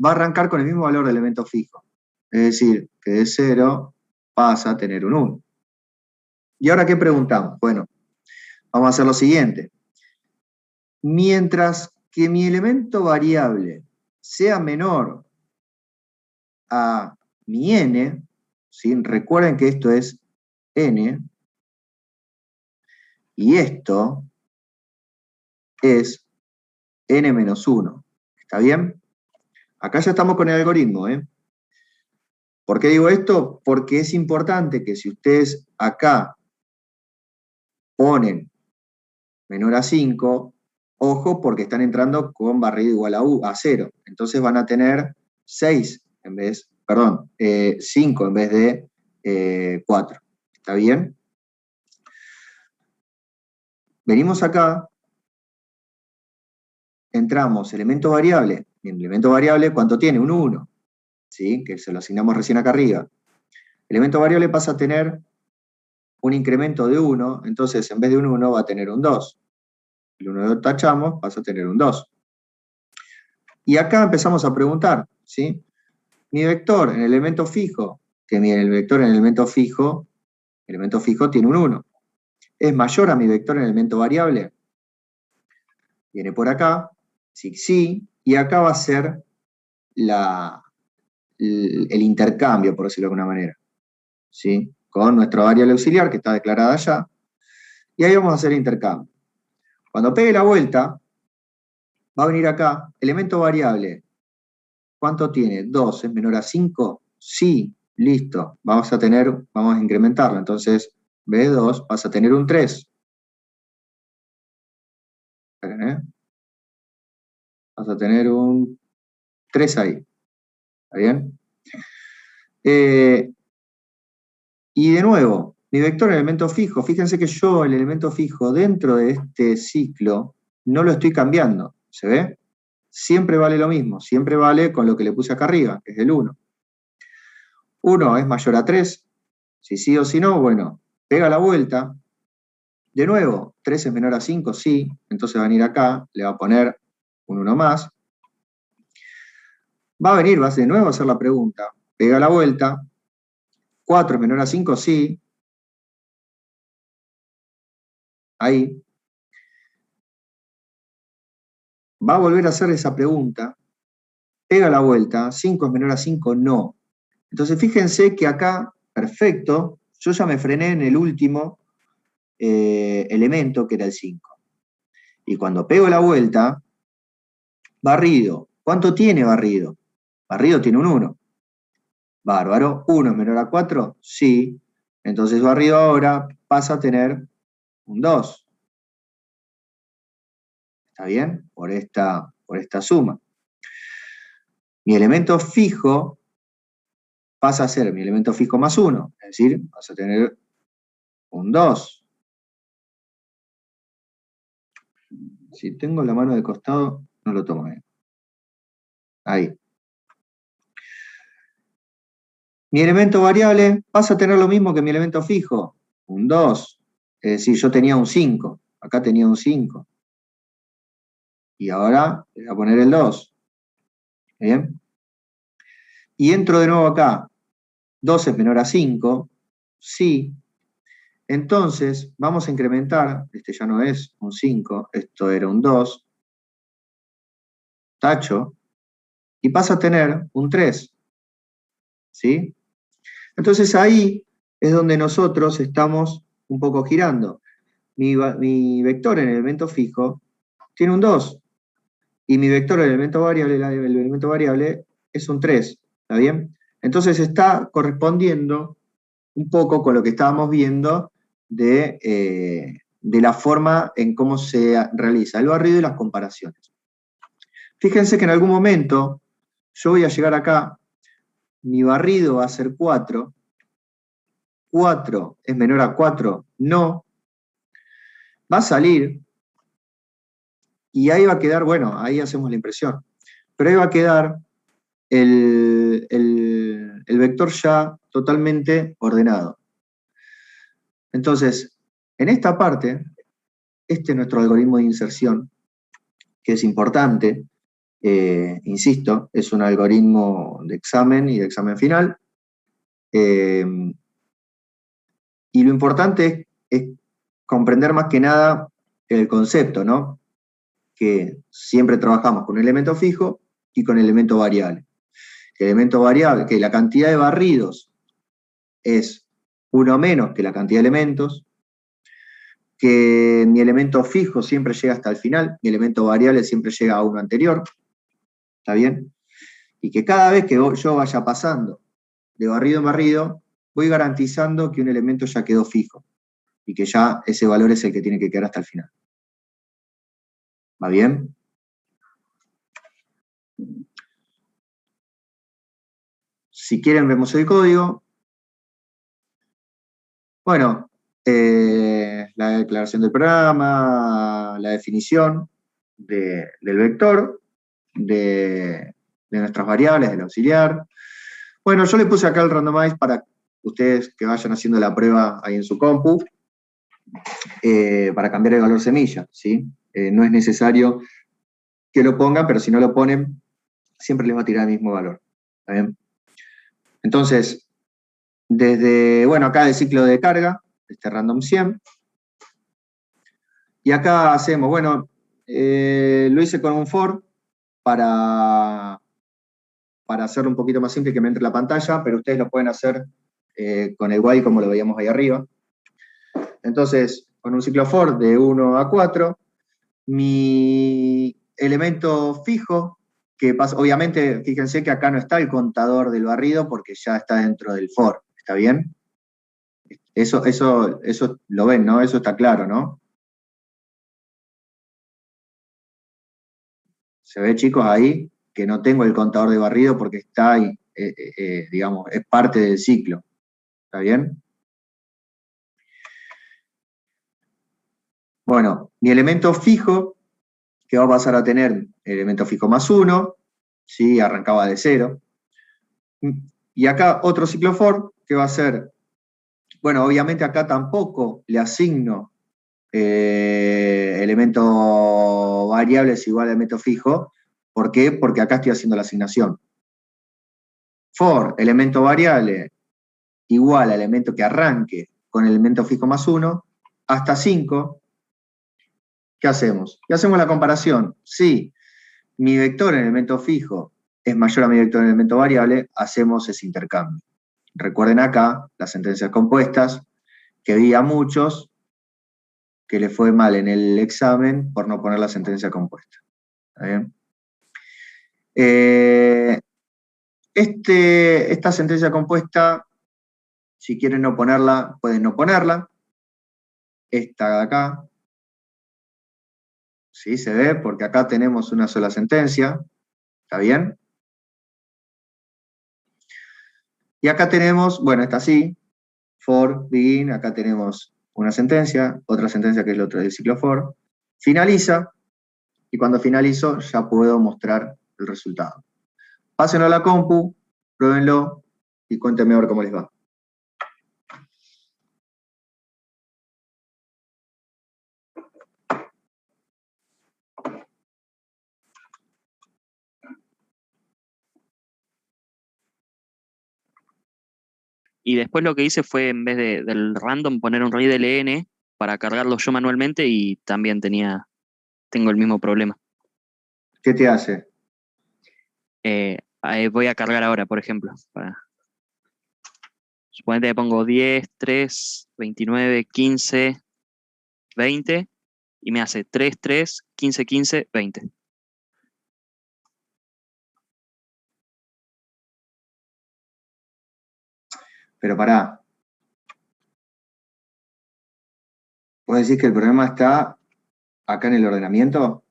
va a arrancar con el mismo valor del elemento fijo. Es decir, que de 0 pasa a tener un 1. ¿Y ahora qué preguntamos? Bueno, vamos a hacer lo siguiente. Mientras que mi elemento variable sea menor a mi n, ¿sí? Recuerden que esto es n, y esto es n menos 1. ¿Está bien? Acá ya estamos con el algoritmo, ¿eh? ¿Por qué digo esto? Porque es importante que si ustedes acá ponen menor a 5, ojo, porque están entrando con barrido igual a 0. Entonces van a tener 5 en vez de 4. ¿Está bien? Venimos acá, entramos elemento variable. Y el elemento variable, ¿cuánto tiene? Un 1. ¿Sí? Que se lo asignamos recién acá arriba. El elemento variable pasa a tener un incremento de 1, entonces en vez de un 1 va a tener un 2. El 1 lo tachamos, pasa a tener un 2. Y acá empezamos a preguntar, ¿sí? mi vector en el elemento fijo, que el vector en el elemento fijo tiene un 1. ¿Es mayor a mi vector en el elemento variable? Viene por acá, sí, y acá va a ser el intercambio, por decirlo de alguna manera, ¿sí? Con nuestra variable auxiliar, que está declarada allá, y ahí vamos a hacer el intercambio. Cuando pegue la vuelta, va a venir acá, elemento variable, ¿cuánto tiene? 2 es menor a 5, sí, listo, vamos a incrementarlo, entonces, B2 vas a tener un 3. Esperen, ¿eh? Vas a tener un 3 ahí. ¿Está bien? Y de nuevo, mi vector en elemento fijo, fíjense que yo el elemento fijo dentro de este ciclo no lo estoy cambiando. ¿Se ve? Siempre vale lo mismo, siempre vale con lo que le puse acá arriba, que es el 1. 1 es mayor a 3, si sí o si no, bueno, pega la vuelta. De nuevo, 3 es menor a 5, sí, entonces va a venir acá, le va a poner un 1 más. Va a venir, va de nuevo a hacer la pregunta, pega la vuelta. 4 es menor a 5, sí. Ahí. Va a volver a hacer esa pregunta, pega la vuelta, 5 es menor a 5, no. Entonces fíjense que acá, perfecto, yo ya me frené en el último elemento, que era el 5. Y cuando pego la vuelta, barrido, ¿cuánto tiene barrido? Barrido tiene un 1. Bárbaro, 1 es menor a 4, sí. Entonces barrido ahora pasa a tener un 2. ¿Está bien? Por esta suma. Mi elemento fijo pasa a ser mi elemento fijo más 1, es decir, vas a tener un 2. Si tengo la mano de costado, no lo tomo bien. Ahí. Mi elemento variable pasa a tener lo mismo que mi elemento fijo, un 2. Es decir, yo tenía un 5, acá tenía un 5. Y ahora le voy a poner el 2. ¿Bien? Y entro de nuevo acá. 2 es menor a 5, sí. Entonces, vamos a incrementar, este ya no es un 5, esto era un 2. Tacho. Y pasa a tener un 3. ¿Sí? Entonces ahí es donde nosotros estamos un poco girando. Mi vector en el elemento fijo tiene un 2. Y mi vector en el elemento variable es un 3. ¿Está bien? Entonces está correspondiendo un poco con lo que estábamos viendo de la forma en cómo se realiza el barrido y las comparaciones. Fíjense que en algún momento yo voy a llegar acá, mi barrido va a ser 4. 4 es menor a 4, no. Va a salir y ahí va a quedar, bueno, ahí hacemos la impresión, pero ahí va a quedar el vector ya totalmente ordenado. Entonces, en esta parte, este es nuestro algoritmo de inserción, que es importante, insisto, es un algoritmo de examen y de examen final. Y lo importante es comprender más que nada el concepto, ¿no? Que siempre trabajamos con un elemento fijo y con elemento variable. El elemento variable, que la cantidad de barridos es 1 menos que la cantidad de elementos, que mi elemento fijo siempre llega hasta el final, mi elemento variable siempre llega a uno anterior, ¿está bien? Y que cada vez que yo vaya pasando de barrido en barrido, voy garantizando que un elemento ya quedó fijo, y que ya ese valor es el que tiene que quedar hasta el final. ¿Va bien? Si quieren vemos el código. Bueno, la declaración del programa, la definición del vector, de nuestras variables, del auxiliar. Bueno, yo le puse acá el randomize para ustedes que vayan haciendo la prueba ahí en su compu, para cambiar el valor semilla, ¿sí? No es necesario que lo pongan, pero si no lo ponen, siempre les va a tirar el mismo valor. ¿Está bien? Entonces, desde, bueno, acá el ciclo de carga, este random 100, y acá hacemos, bueno, lo hice con un for para hacerlo un poquito más simple que me entre la pantalla, pero ustedes lo pueden hacer con el while como lo veíamos ahí arriba. Entonces, con un ciclo for de 1 a 4, mi elemento fijo, que pasa, obviamente, fíjense que acá no está el contador del barrido porque ya está dentro del for, ¿está bien? Eso lo ven, ¿no? Eso está claro, ¿no? Se ve, chicos, ahí que no tengo el contador de barrido porque está ahí, digamos, es parte del ciclo. ¿Está bien? Bueno, mi elemento fijo, que va a pasar a tener elemento fijo más 1, ¿sí? Arrancaba de 0. Y acá otro ciclo for, que va a ser, bueno, obviamente acá tampoco le asigno elemento variable es igual a elemento fijo. ¿Por qué? Porque acá estoy haciendo la asignación. For, elemento variable, igual a elemento que arranque con elemento fijo más 1, hasta 5. ¿Qué hacemos? Y hacemos la comparación. Si mi vector en elemento fijo es mayor a mi vector en elemento variable, hacemos ese intercambio. Recuerden acá las sentencias compuestas, que vi a muchos que le fue mal en el examen por no poner la sentencia compuesta. ¿Está bien? Esta sentencia compuesta, si quieren no ponerla, pueden no ponerla. Esta de acá, ¿sí? Se ve, porque acá tenemos una sola sentencia. ¿Está bien? Y acá tenemos, bueno, esta sí, for, begin, acá tenemos una sentencia, otra sentencia que es la otra del ciclo for, finaliza, y cuando finalizo ya puedo mostrar el resultado. Pásenlo a la compu, pruébenlo, y cuéntenme a ver cómo les va. Y después lo que hice fue, en vez del random, poner un readeln para cargarlo yo manualmente y también tengo el mismo problema. ¿Qué te hace? Ahí voy a cargar ahora, por ejemplo. Suponete que pongo 10, 3, 29, 15, 20 y me hace 3, 3, 15, 15, 20. Pero pará. ¿Puedes decir que el problema está acá en el ordenamiento?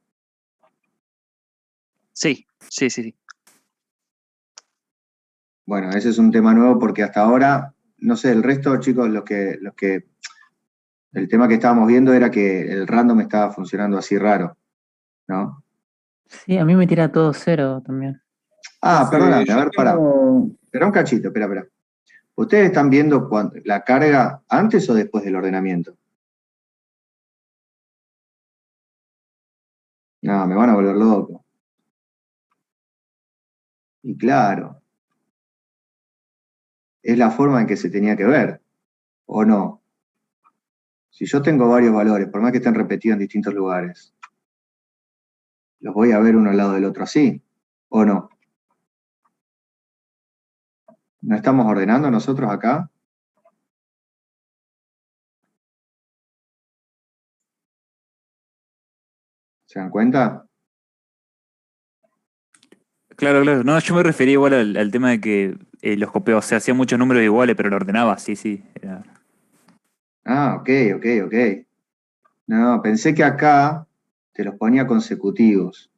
Sí. Bueno, ese es un tema nuevo porque hasta ahora, no sé, el resto, chicos, el tema que estábamos viendo era que el random estaba funcionando así raro, ¿no? Sí, a mí me tira todo 0 también. Ah, perdóname, a Yo ver, pará. Espera un cachito, espera. ¿Ustedes están viendo la carga antes o después del ordenamiento? No, me van a volver loco. Y claro, es la forma en que se tenía que ver, ¿o no? Si yo tengo varios valores, por más que estén repetidos en distintos lugares, los voy a ver uno al lado del otro así, ¿o no? ¿No estamos ordenando nosotros acá? ¿Se dan cuenta? Claro, claro. No, yo me refería igual al tema de que los copiaba, o sea, hacía muchos números iguales, pero lo ordenaba, sí. Ah, ok. No, pensé que acá te los ponía consecutivos.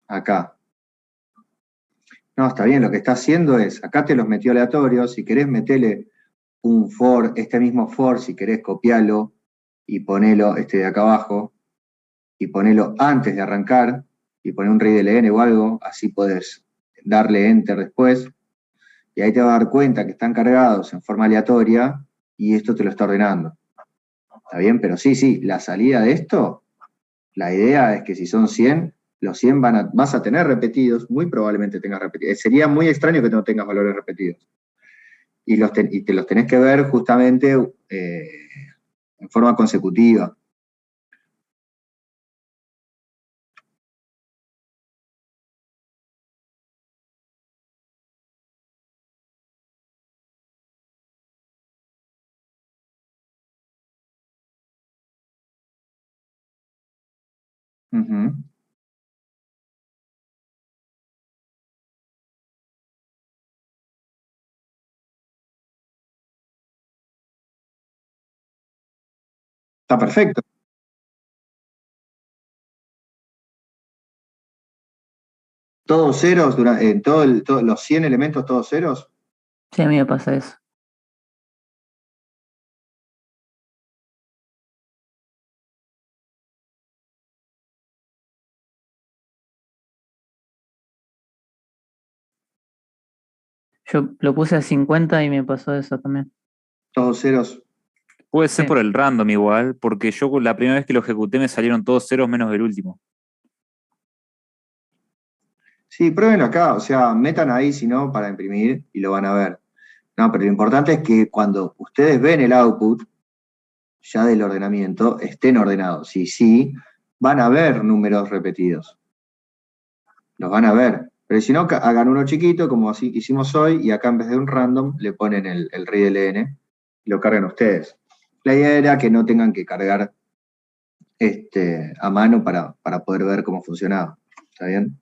Acá. No, está bien, lo que está haciendo es, acá te los metió aleatorios, si querés metele un for, este mismo for, si querés copiarlo y ponelo, este de acá abajo, y ponelo antes de arrancar, y poner un readeln o algo, así podés darle enter después, y ahí te vas a dar cuenta que están cargados en forma aleatoria, y esto te lo está ordenando. ¿Está bien? Pero sí, la salida de esto, la idea es que si son 100, Los 100 vas a tener repetidos, muy probablemente tengas repetidos. Sería muy extraño que no tengas valores repetidos. Y te los tenés que ver justamente en forma consecutiva. Ujú. Está perfecto. ¿Todos ceros, en los 100 elementos todos ceros? Sí, a mí me pasa eso. Yo lo puse a 50 y me pasó eso también. Todos ceros. Puede ser Sí. por el random igual, porque yo la primera vez que lo ejecuté me salieron todos ceros menos el último. Sí, prueben acá, o sea, metan ahí si no para imprimir y lo van a ver. No, pero lo importante es que cuando ustedes ven el output ya del ordenamiento, estén ordenados. Y sí, van a ver números repetidos. Los van a ver. Pero si no, hagan uno chiquito, como así que hicimos hoy, y acá en vez de un random le ponen el readLN y lo cargan ustedes. La idea era que no tengan que cargar a mano para poder ver cómo funcionaba. ¿Está bien?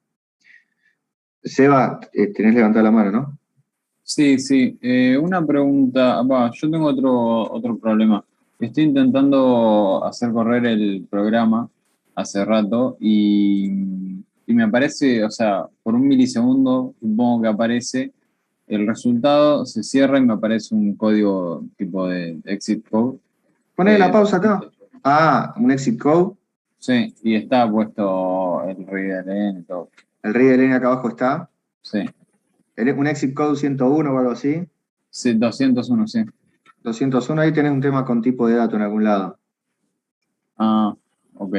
Seba, tenés levantada la mano, ¿no? Sí, sí. Una pregunta. Yo tengo otro problema. Estoy intentando hacer correr el programa hace rato y me aparece, o sea, por un milisegundo, supongo que aparece el resultado, se cierra y me aparece un código tipo de exit code. Poné la pausa acá. Ah, un exit code. Sí, y está puesto el readLN y todo. El readLN acá abajo está. Sí, Un exit code 101 o algo así. sí, 201, sí. 201, ahí tenés un tema con tipo de dato en algún lado. Ah, ok.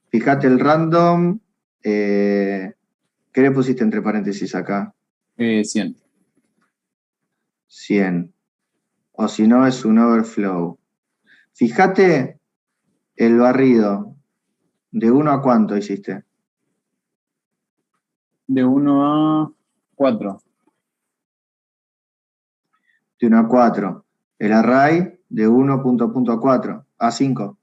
Fíjate el random. ¿Qué le pusiste entre paréntesis acá? 100. 100. O si no, es un overflow. Fíjate el barrido. ¿De 1 a cuánto hiciste? De 1 a 4. De 1 a 4. El array de 1 punto a 4. A 5.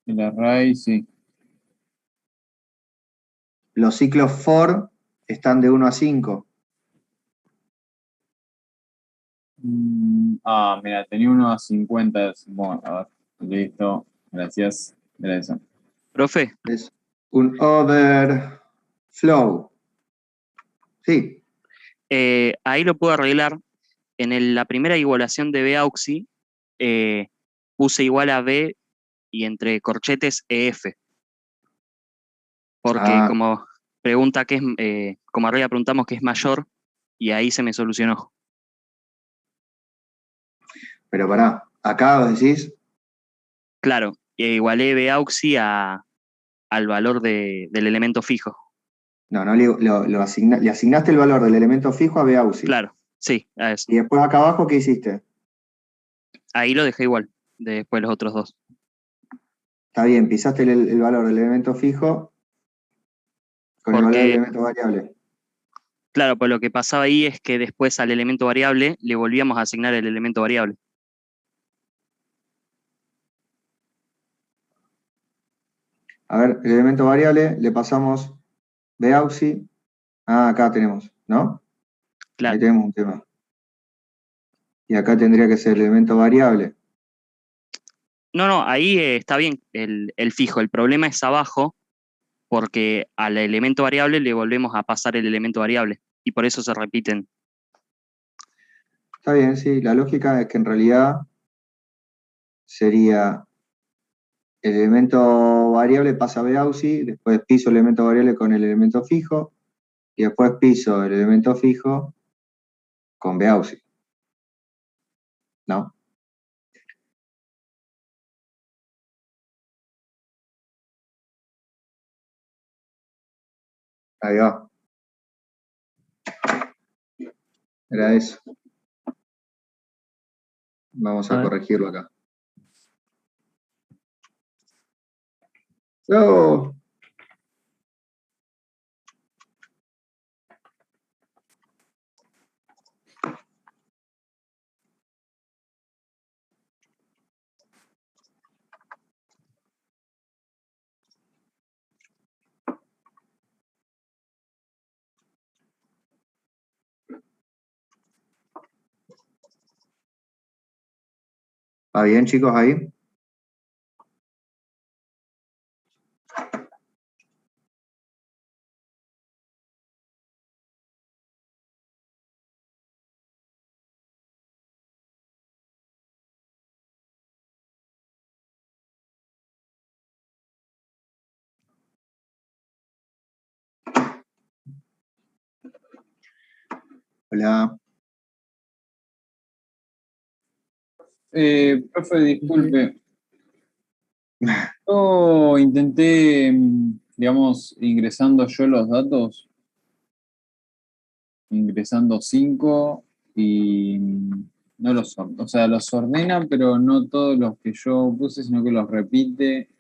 El array, sí. Los ciclos for están de 1 a 5. Mira, tenía uno a 50. Bueno, a ver, listo. Gracias. Era eso. Profe, Es un overflow. Sí. ahí lo puedo arreglar. La primera igualación de Beauxy, puse igual a B y entre corchetes EF, porque Ah, como pregunta que es, como arriba preguntamos qué es mayor, y ahí se me solucionó. pero pará. Acá vos decís. Claro, igualé Beauxy al valor del elemento fijo. No, no le asignaste el valor del elemento fijo a Beauxy. Claro, sí, a eso. Y después acá abajo, ¿qué hiciste? Ahí lo dejé igual, después los otros dos. Está bien, pisaste el valor del elemento fijo con el valor del Porque, elemento variable. claro, pues lo que pasaba ahí es que después al elemento variable le volvíamos a asignar el elemento variable. A ver, el elemento variable le pasamos Beauxy. Ah, acá tenemos, ¿no? Ahí Claro. tenemos un tema. Y acá tendría que ser el elemento variable. No, ahí está bien el fijo. El problema es abajo, porque al elemento variable le volvemos a pasar el elemento variable. Y por eso se repiten. Está bien, sí. La lógica es que en realidad sería el elemento variable pasa a Beauxy, después piso el elemento variable con el elemento fijo, y después piso el elemento fijo con Beauxy. ¿No? Ahí va. Era eso. Vamos a corregirlo acá. ¡Oh! ¿Va bien, chicos, ahí? Hola. Profe, disculpe. Yo intenté, digamos, ingresando yo los datos, ingresando 5 y no los ordena, o sea, los ordena, pero no todos los que yo puse, sino que los repite.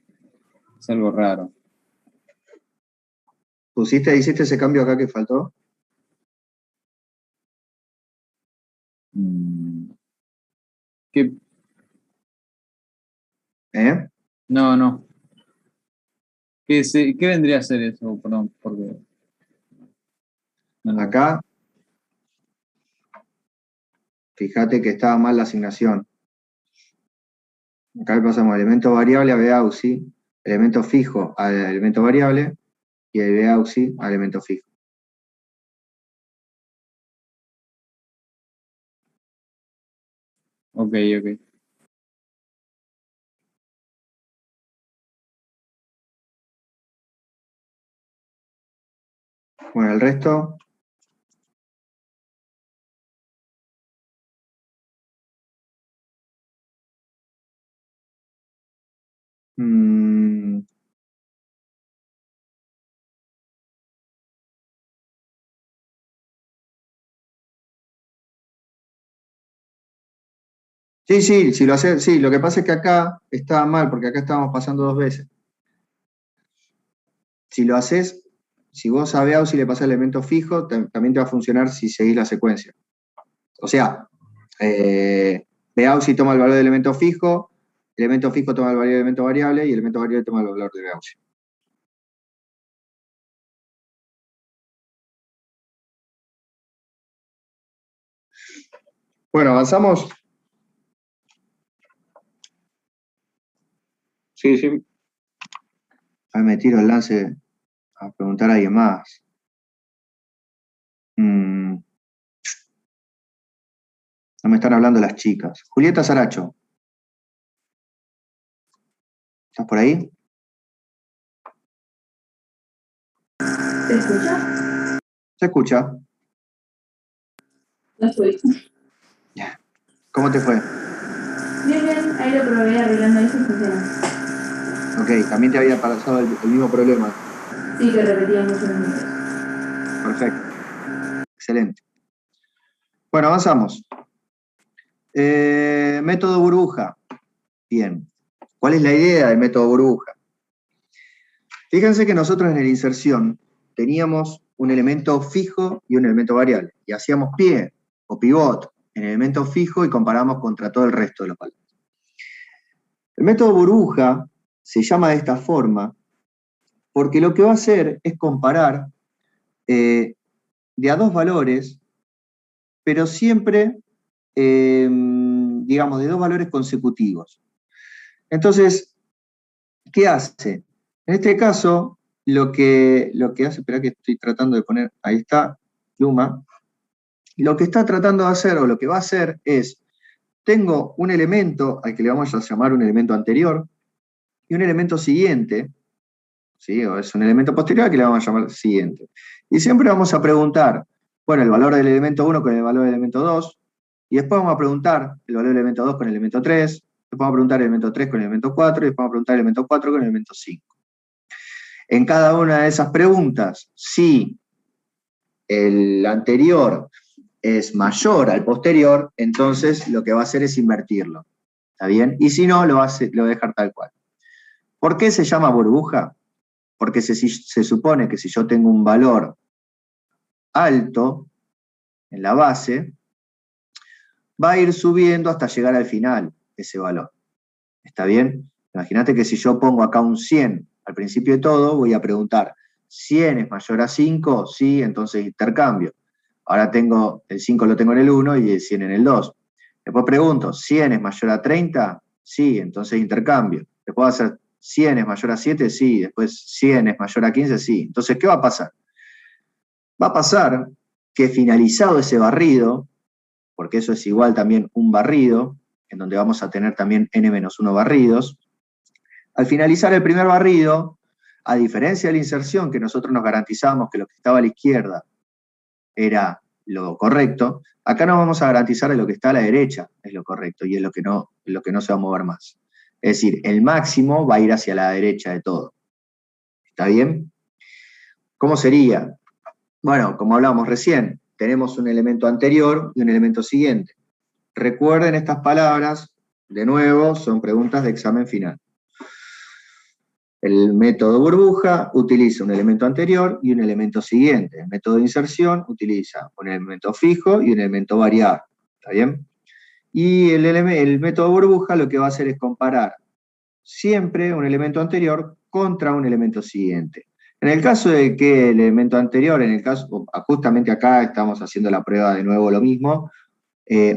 Es algo raro. ¿Hiciste ese cambio acá que faltó? ¿Qué? ¿Eh? No. ¿Qué vendría a ser eso? Perdón, porque... no. Acá, fíjate que estaba mal la asignación. Acá le pasamos elemento variable a BAUSI, elemento fijo al elemento variable y el BAUSI al elemento fijo. Ok. Bueno, el resto... Sí, si lo haces, sí, lo que pasa es que acá estaba mal, porque acá estábamos pasando 2 veces. Si lo haces, si vos a BAUSI le pasás el elemento fijo, también te va a funcionar si seguís la secuencia. O sea, BAUSI toma el valor del elemento fijo toma el valor del elemento variable y el elemento variable toma el valor de BAUSI. Bueno, ¿avanzamos? Sí. Ahí me tiro el lance a preguntar a alguien más. No me están hablando las chicas. Julieta Saracho. ¿Estás por ahí? ¿Se escucha? ¿Se escucha? No escucho. ¿Cómo te fue? Bien, ahí lo probé arreglando eso y funciona. Ok, también te había pasado el mismo problema. Sí, que repetía muchos números. Perfecto. Excelente. Bueno, avanzamos. Método burbuja. Bien. ¿Cuál es la idea del método burbuja? Fíjense que nosotros en la inserción teníamos un elemento fijo y un elemento variable. Y hacíamos pie o pivot en el elemento fijo y comparamos contra todo el resto de los valores. El método burbuja se llama de esta forma porque lo que va a hacer es comparar de a 2 valores, pero siempre, digamos, de 2 valores consecutivos. Entonces, ¿qué hace? En este caso, lo que hace, espera que estoy tratando de poner, ahí está, pluma. Lo que está tratando de hacer, o lo que va a hacer es, tengo un elemento al que le vamos a llamar un elemento anterior, y un elemento siguiente, ¿sí? O es un elemento posterior al que le vamos a llamar siguiente. Y siempre vamos a preguntar, bueno, el valor del elemento 1 con el valor del elemento 2, y después vamos a preguntar el valor del elemento 2 con el elemento 3, después vamos a preguntar el elemento 3 con el elemento 4, y después vamos a preguntar el elemento 4 con el elemento 5. En cada una de esas preguntas, si el anterior es mayor al posterior, entonces lo que va a hacer es invertirlo. ¿Está bien? Y si no, lo va a dejar tal cual. ¿Por qué se llama burbuja? Porque se supone que si yo tengo un valor alto en la base, va a ir subiendo hasta llegar al final ese valor. ¿Está bien? Imagínate que si yo pongo acá un 100 al principio de todo, voy a preguntar, ¿100 es mayor a 5? Sí, entonces intercambio. Ahora tengo, el 5 lo tengo en el 1 y el 100 en el 2. Después pregunto, ¿100 es mayor a 30? Sí, entonces intercambio. Después va a ser, ¿100 es mayor a 7? Sí. Después, ¿100 es mayor a 15? Sí. Entonces, ¿qué va a pasar? Va a pasar que finalizado ese barrido, porque eso es igual también un barrido, en donde vamos a tener también n-1 barridos, al finalizar el primer barrido, a diferencia de la inserción, que nosotros nos garantizamos que lo que estaba a la izquierda era lo correcto, acá nos vamos a garantizar que lo que está a la derecha es lo correcto y es lo que no se va a mover más. Es decir, el máximo va a ir hacia la derecha de todo. ¿Está bien? ¿Cómo sería? Bueno, como hablábamos recién, tenemos un elemento anterior y un elemento siguiente. Recuerden estas palabras, de nuevo, son preguntas de examen final. El método burbuja utiliza un elemento anterior y un elemento siguiente. El método de inserción utiliza un elemento fijo y un elemento variable. ¿Está bien? Y el método burbuja lo que va a hacer es comparar siempre un elemento anterior contra un elemento siguiente. En el caso de que el elemento anterior, justamente acá estamos haciendo la prueba de nuevo lo mismo,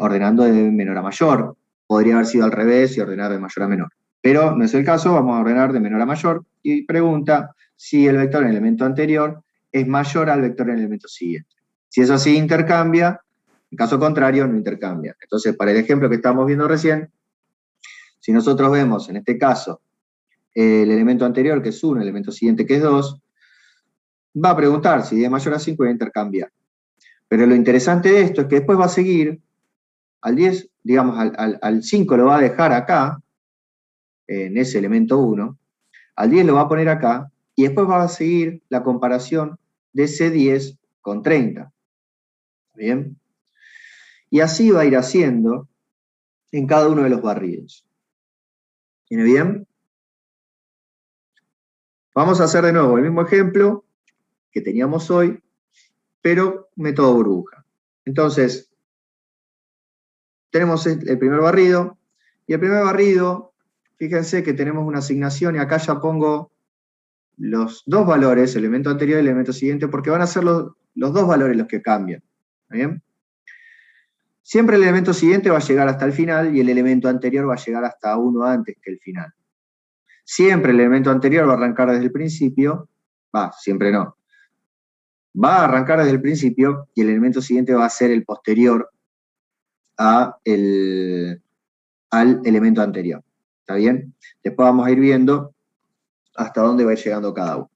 ordenando de menor a mayor. Podría haber sido al revés y ordenar de mayor a menor. Pero no es el caso, vamos a ordenar de menor a mayor y pregunta si el vector en el elemento anterior es mayor al vector en el elemento siguiente. Si es así, intercambia, en caso contrario, no intercambia. Entonces, para el ejemplo que estamos viendo recién, si nosotros vemos, en este caso, el elemento anterior, que es 1, el elemento siguiente, que es 2, va a preguntar si es mayor a 5 y va a intercambiar. Pero lo interesante de esto es que después va a seguir al 10, digamos, al 5 lo va a dejar acá, en ese elemento 1, al 10 lo va a poner acá, y después va a seguir la comparación de ese 10 con 30. ¿Bien? Y así va a ir haciendo en cada uno de los barridos. ¿Viene bien? Vamos a hacer de nuevo el mismo ejemplo que teníamos hoy, pero método burbuja. Entonces, tenemos el primer barrido, y el primer barrido, fíjense que tenemos una asignación, y acá ya pongo los dos valores, el elemento anterior y el elemento siguiente, porque van a ser los dos valores los que cambian. ¿Está bien? Siempre el elemento siguiente va a llegar hasta el final, y el elemento anterior va a llegar hasta uno antes que el final. Siempre el elemento anterior va a arrancar desde el principio, siempre no. Va a arrancar desde el principio, y el elemento siguiente va a ser el posterior al elemento anterior. ¿Está bien? Después vamos a ir viendo hasta dónde va a ir llegando cada uno.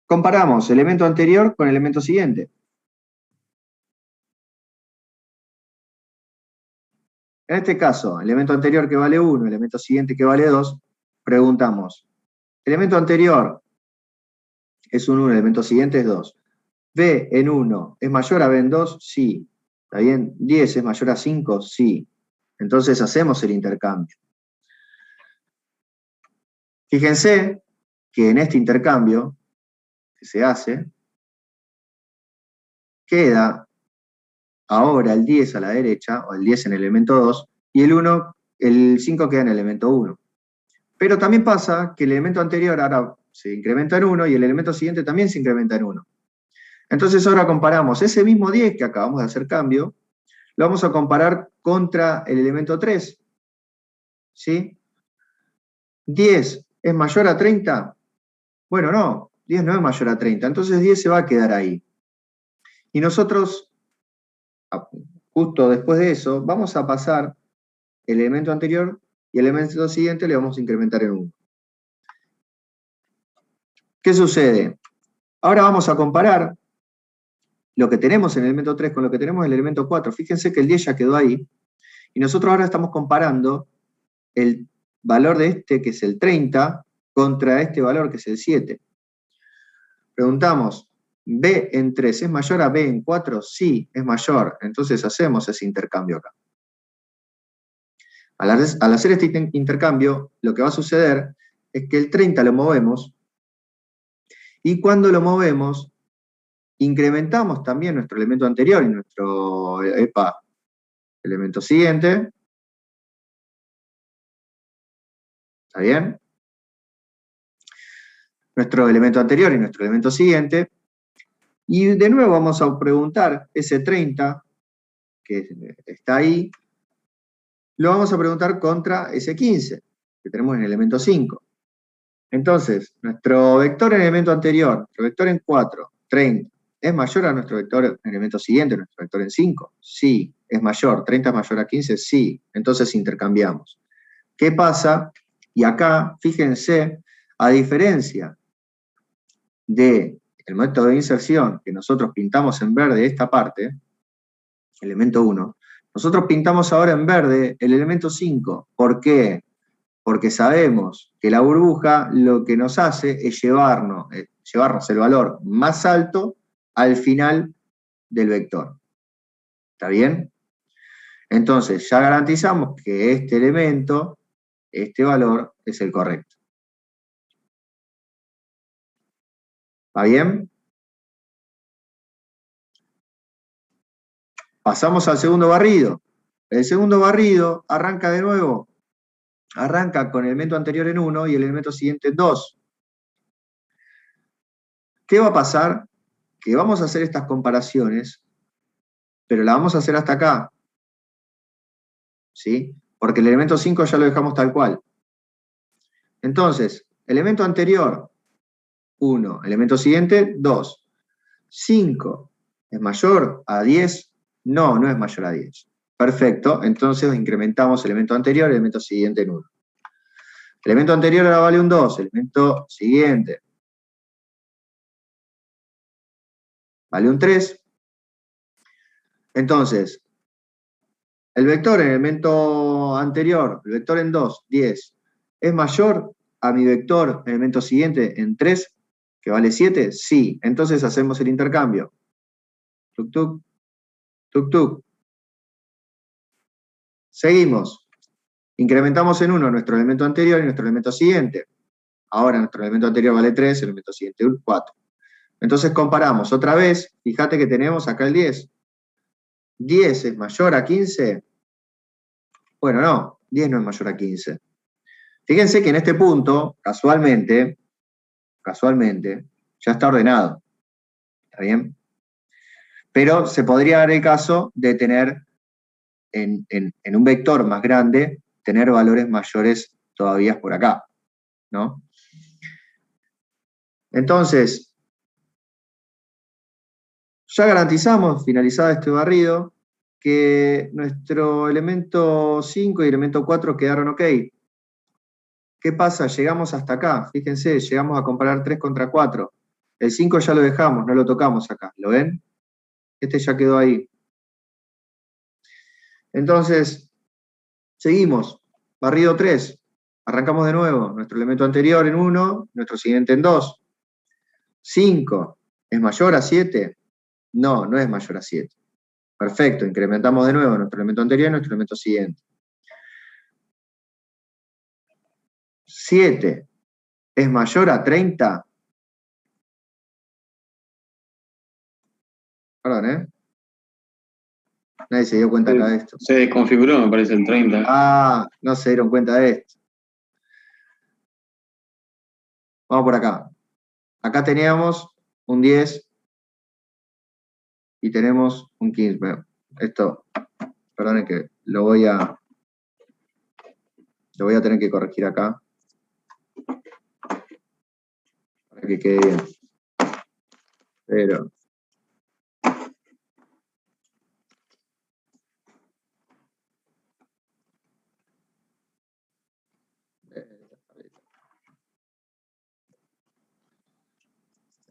Comparamos elemento anterior con el elemento siguiente. En este caso, elemento anterior que vale 1, elemento siguiente que vale 2, preguntamos, elemento anterior es un 1, elemento siguiente es 2. B en 1 es mayor a B en 2, sí. ¿Está bien? 10 es mayor a 5, sí. Entonces hacemos el intercambio. Fíjense que en este intercambio que se hace, queda ahora el 10 a la derecha, o el 10 en el elemento 2, y el 5 queda en el elemento 1. Pero también pasa que el elemento anterior ahora se incrementa en 1 y el elemento siguiente también se incrementa en 1. Entonces ahora comparamos ese mismo 10 que acabamos de hacer cambio, lo vamos a comparar contra el elemento 3. ¿Sí? 10 ¿es mayor a 30? Bueno, no, 10 no es mayor a 30, entonces 10 se va a quedar ahí. Y nosotros, justo después de eso, vamos a pasar el elemento anterior y el elemento siguiente le vamos a incrementar en 1. ¿Qué sucede? Ahora vamos a comparar lo que tenemos en el elemento 3 con lo que tenemos en el elemento 4. Fíjense que el 10 ya quedó ahí, y nosotros ahora estamos comparando el valor de este, que es el 30, contra este valor que es el 7. Preguntamos, B en 3 ¿es mayor a B en 4? Sí, es mayor. Entonces hacemos ese intercambio acá. Al hacer este intercambio, lo que va a suceder es que el 30 lo movemos, y cuando lo movemos, incrementamos también nuestro elemento anterior y nuestro elemento siguiente. ¿Está bien? Nuestro elemento anterior y nuestro elemento siguiente. Y de nuevo vamos a preguntar ese 30, que está ahí, lo vamos a preguntar contra ese 15, que tenemos en el elemento 5. Entonces, nuestro vector en el elemento anterior, nuestro vector en 4, 30, ¿es mayor a nuestro vector en el elemento siguiente, nuestro vector en 5? Sí, es mayor. ¿30 es mayor a 15? Sí. Entonces intercambiamos. ¿Qué pasa? Y acá, fíjense, a diferencia del método de inserción que nosotros pintamos en verde esta parte, elemento 1, nosotros pintamos ahora en verde el elemento 5. ¿Por qué? Porque sabemos que la burbuja lo que nos hace es llevarnos el valor más alto al final del vector. ¿Está bien? Entonces, ya garantizamos que este elemento, este valor, es el correcto. ¿Va bien? Pasamos al segundo barrido. El segundo barrido arranca de nuevo. Arranca con el elemento anterior en 1 y el elemento siguiente en 2. ¿Qué va a pasar? Que vamos a hacer estas comparaciones, pero la vamos a hacer hasta acá. ¿Sí? Porque el elemento 5 ya lo dejamos tal cual. Entonces, elemento anterior, 1. Elemento siguiente, 2. 5 es mayor a 10. No, no es mayor a 10. Perfecto, entonces incrementamos elemento anterior, elemento siguiente en 1. Elemento anterior ahora vale un 2, elemento siguiente vale un 3. Entonces, el vector en el elemento anterior, el vector en 2, 10, ¿es mayor a mi vector en el elemento siguiente en 3, que vale 7? Sí, entonces hacemos el intercambio. Tuk, tuk, tuk, tuk. Seguimos. Incrementamos en 1 nuestro elemento anterior y nuestro elemento siguiente. Ahora nuestro elemento anterior vale 3, el elemento siguiente 4. Entonces comparamos otra vez, fíjate que tenemos acá el 10. ¿10 es mayor a 15? Bueno, no, 10 no es mayor a 15. Fíjense que en este punto, casualmente, ya está ordenado. ¿Está bien? Pero se podría dar el caso de tener en un vector más grande, tener valores mayores todavía por acá, ¿no? Entonces, ya garantizamos, finalizado este barrido, que nuestro elemento 5 y elemento 4 quedaron ok. ¿Qué pasa? Llegamos hasta acá, fíjense, llegamos a comparar 3 contra 4. El 5 ya lo dejamos, no lo tocamos acá, ¿lo ven? Este ya quedó ahí. Entonces, seguimos. Barrido 3. Arrancamos de nuevo. Nuestro elemento anterior en 1, nuestro siguiente en 2. 5. ¿Es mayor a 7? No, no es mayor a 7. Perfecto, incrementamos de nuevo nuestro elemento anterior y nuestro elemento siguiente. 7. ¿Es mayor a 30? Perdón, ¿eh? Nadie se dio cuenta acá de esto. Se desconfiguró, me parece, el 30. Ah, no se dieron cuenta de esto. Vamos por acá. Acá teníamos un 10 y tenemos un 15. Bueno, esto, perdonen que lo voy a tener que corregir acá para que quede bien. Pero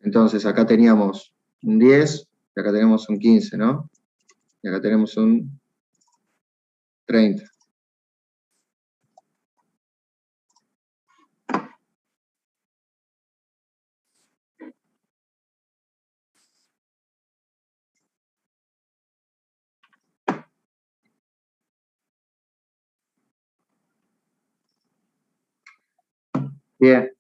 entonces acá teníamos un 10 y acá tenemos un 15, ¿no? Y acá tenemos un 30. Bien.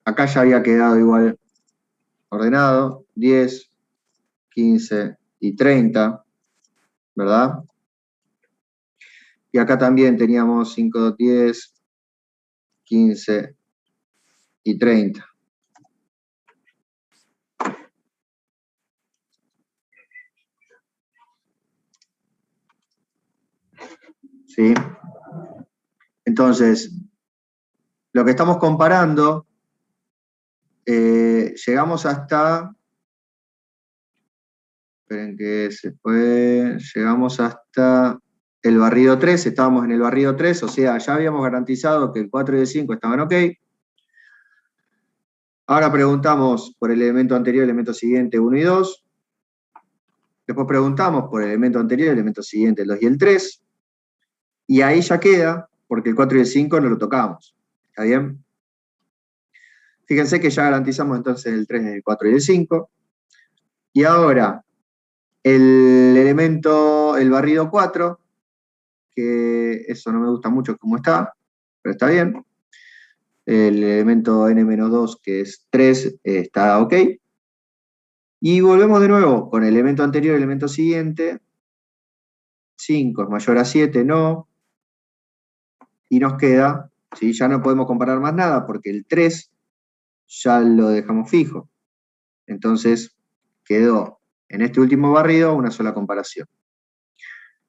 Acá ya había quedado igual ordenado. 10, 15 y 30, ¿verdad? Y acá también teníamos 5, 2, 10, 15 y 30. ¿Sí? Entonces, lo que estamos comparando, llegamos hasta, esperen que se fue, llegamos hasta el barrido 3, estábamos en el barrido 3, o sea, ya habíamos garantizado que el 4 y el 5 estaban ok. Ahora preguntamos por el elemento anterior, el elemento siguiente, 1 y 2. Después preguntamos por el elemento anterior, el elemento siguiente, el 2 y el 3. Y ahí ya queda, porque el 4 y el 5 no lo tocamos. ¿Está bien? Fíjense que ya garantizamos entonces el 3, el 4 y el 5. Y ahora, el elemento, el barrido 4, que eso no me gusta mucho como está, pero está bien. El elemento n-2, que es 3, está ok. Y volvemos de nuevo con el elemento anterior, el elemento siguiente. 5 es mayor a 7, no. Y nos queda, ¿sí? Ya no podemos comparar más nada porque el 3 ya lo dejamos fijo. Entonces quedó en este último barrido una sola comparación.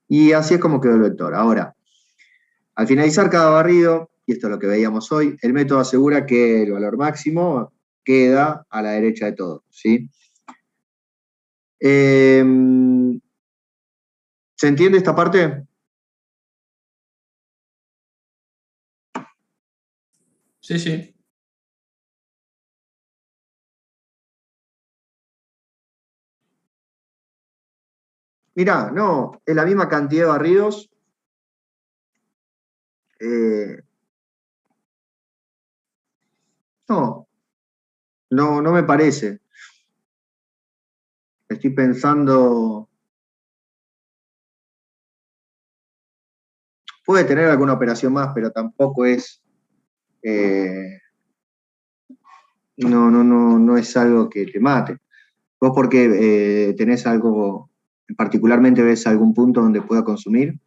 Y así es como quedó el vector. Ahora, al finalizar cada barrido, y esto es lo que veíamos hoy, el método asegura que el valor máximo queda a la derecha de todo, ¿sí? ¿Se entiende esta parte? Sí, sí. Mirá, no, es la misma cantidad de barridos. No me parece. Estoy pensando. Puede tener alguna operación más, pero tampoco es. No es algo que te mate. ¿Vos porque tenés algo, particularmente ves algún punto donde pueda consumir?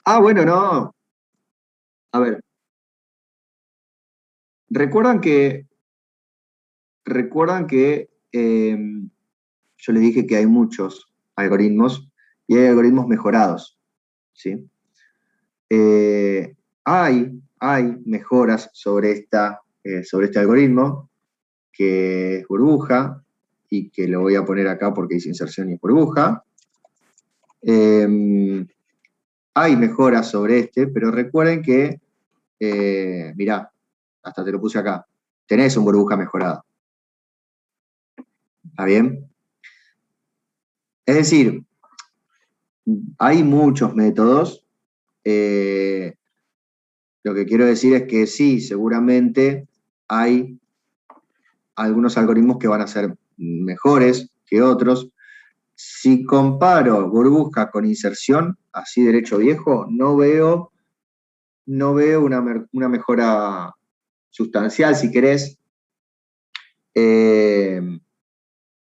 Ah, bueno, no. A ver, recuerdan que yo les dije que hay muchos algoritmos y hay algoritmos mejorados, ¿sí? Hay mejoras sobre este algoritmo, que es burbuja, y que lo voy a poner acá porque dice inserción y es burbuja. Hay mejoras sobre este, pero recuerden que, mirá, hasta te lo puse acá, tenés un burbuja mejorado. ¿Está bien? Es decir, hay muchos métodos. Lo que quiero decir es que sí, seguramente hay algunos algoritmos que van a ser mejores que otros. Si comparo burbuja con inserción, así derecho viejo, no veo una mejora sustancial, si querés.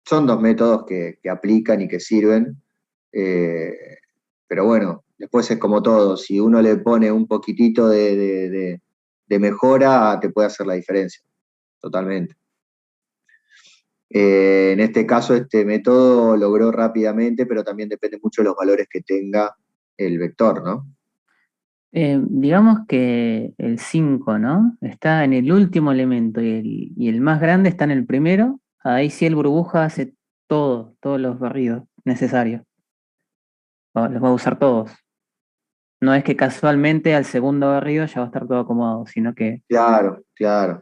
Son dos métodos que aplican y que sirven, pero bueno, después es como todo, si uno le pone un poquitito de mejora, te puede hacer la diferencia, totalmente. En este caso, este método logró rápidamente, pero también depende mucho de los valores que tenga el vector, ¿no? Digamos que el 5, ¿no? Está en el último elemento y el más grande está en el primero. Ahí sí el burbuja hace todos los barridos necesarios. Los va a usar todos. No es que casualmente al segundo barrido ya va a estar todo acomodado, sino que... Claro, claro.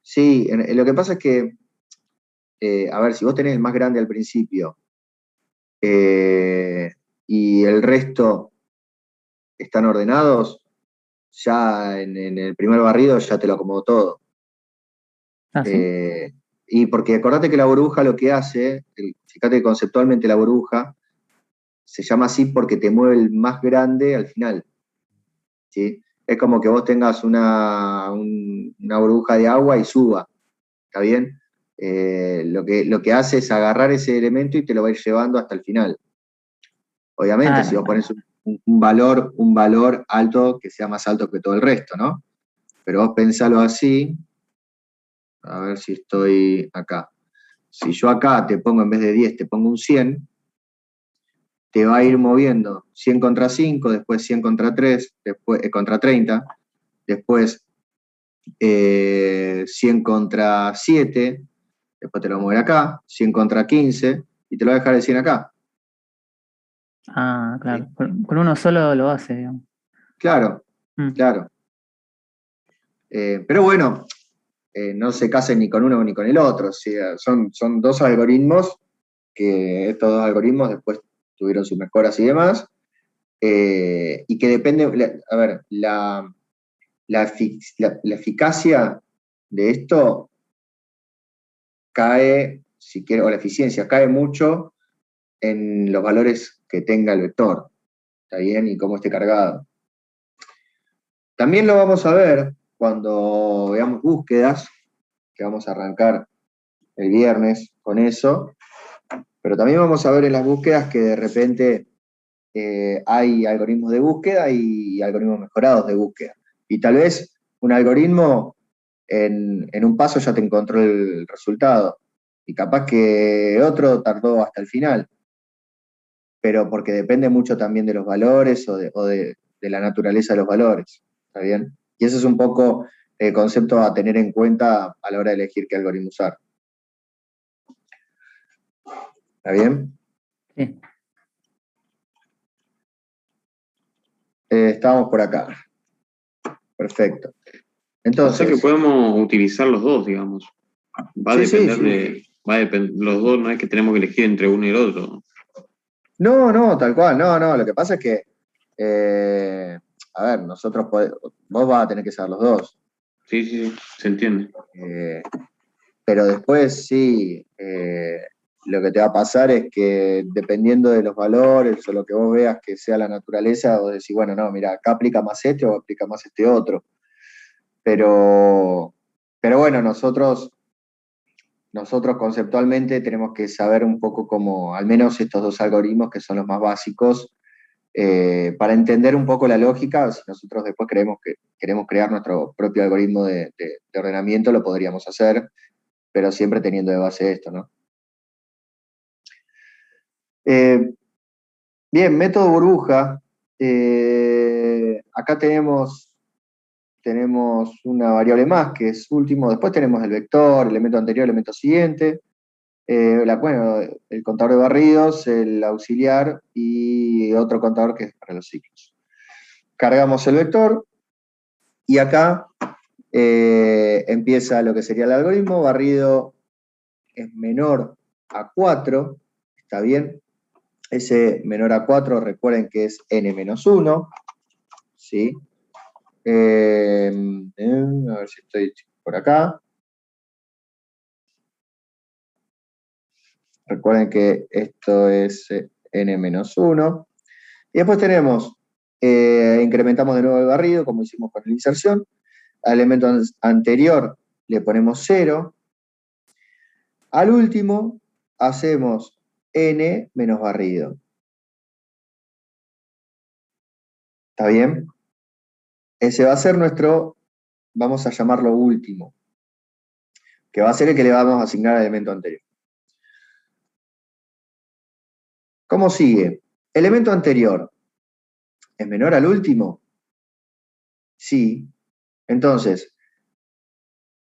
Sí, lo que pasa es que, a ver, si vos tenés el más grande al principio y el resto están ordenados, ya en el primer barrido ya te lo acomodó todo. ¿Ah, sí? Y porque acordate que la burbuja lo que hace, fíjate que conceptualmente la burbuja se llama así porque te mueve el más grande al final, ¿sí? Es como que vos tengas una burbuja de agua y suba, ¿está bien? Lo que hace es agarrar ese elemento y te lo va a ir llevando hasta el final. Obviamente, si vos pones un valor alto, que sea más alto que todo el resto, ¿no? Pero vos pensalo así, a ver si estoy acá. Si yo acá te pongo, en vez de 10, te pongo un 100, te va a ir moviendo 100 contra 5, después 100 contra 3, después contra 30, después 100 contra 7, después te lo va a mover acá, 100 contra 15, y te lo va a dejar el 100 acá. Ah, claro. ¿Sí? Con uno solo lo hace, digamos. Claro, claro. Pero bueno, no se casen ni con uno ni con el otro. O sea, son dos algoritmos que estos dos algoritmos después tuvieron sus mejoras y demás. Y que depende, a ver, la eficacia de esto cae, si quiero, o la eficiencia cae mucho en los valores que tenga el vector, ¿está bien? Y cómo esté cargado. También lo vamos a ver cuando veamos búsquedas, que vamos a arrancar el viernes con eso, pero también vamos a ver en las búsquedas que de repente hay algoritmos de búsqueda y algoritmos mejorados de búsqueda. Y tal vez un algoritmo en un paso ya te encontró el resultado, y capaz que otro tardó hasta el final, pero porque depende mucho también de los valores o de la naturaleza de los valores, ¿está bien? Y ese es un poco el concepto a tener en cuenta a la hora de elegir qué algoritmo usar. ¿Está bien? Sí. Estamos por acá. Perfecto. Entonces, o sea que podemos utilizar los dos, digamos. Va a sí, depender sí. de. Los dos, no es que tenemos que elegir entre uno y el otro. No, tal cual, no. Lo que pasa es que, a ver, vos vas a tener que saber los dos. Sí, se entiende. Pero después sí, lo que te va a pasar es que dependiendo de los valores o lo que vos veas que sea la naturaleza, vos decís, bueno, no, mira, acá aplica más este o aplica más este otro. Pero bueno, nosotros conceptualmente tenemos que saber un poco cómo, al menos estos dos algoritmos que son los más básicos, para entender un poco la lógica. Si nosotros después queremos crear nuestro propio algoritmo de ordenamiento, lo podríamos hacer, pero siempre teniendo de base esto, ¿no? Bien, método burbuja. Acá tenemos una variable más, que es último. Después tenemos el vector, elemento anterior, elemento siguiente. El contador de barridos, el auxiliar y otro contador que es para los ciclos. Cargamos el vector y acá empieza lo que sería el algoritmo. Barrido es menor a 4, ¿está bien? Ese menor a 4, recuerden que es n-1, ¿sí? A ver si estoy por acá. Recuerden que esto es n-1. Y después tenemos, incrementamos de nuevo el barrido, como hicimos con la inserción. Al elemento anterior le ponemos 0. Al último hacemos n menos barrido. ¿Está bien? Ese va a ser nuestro, vamos a llamarlo último, que va a ser el que le vamos a asignar al elemento anterior. ¿Cómo sigue? Elemento anterior, ¿es menor al último? Sí. Entonces,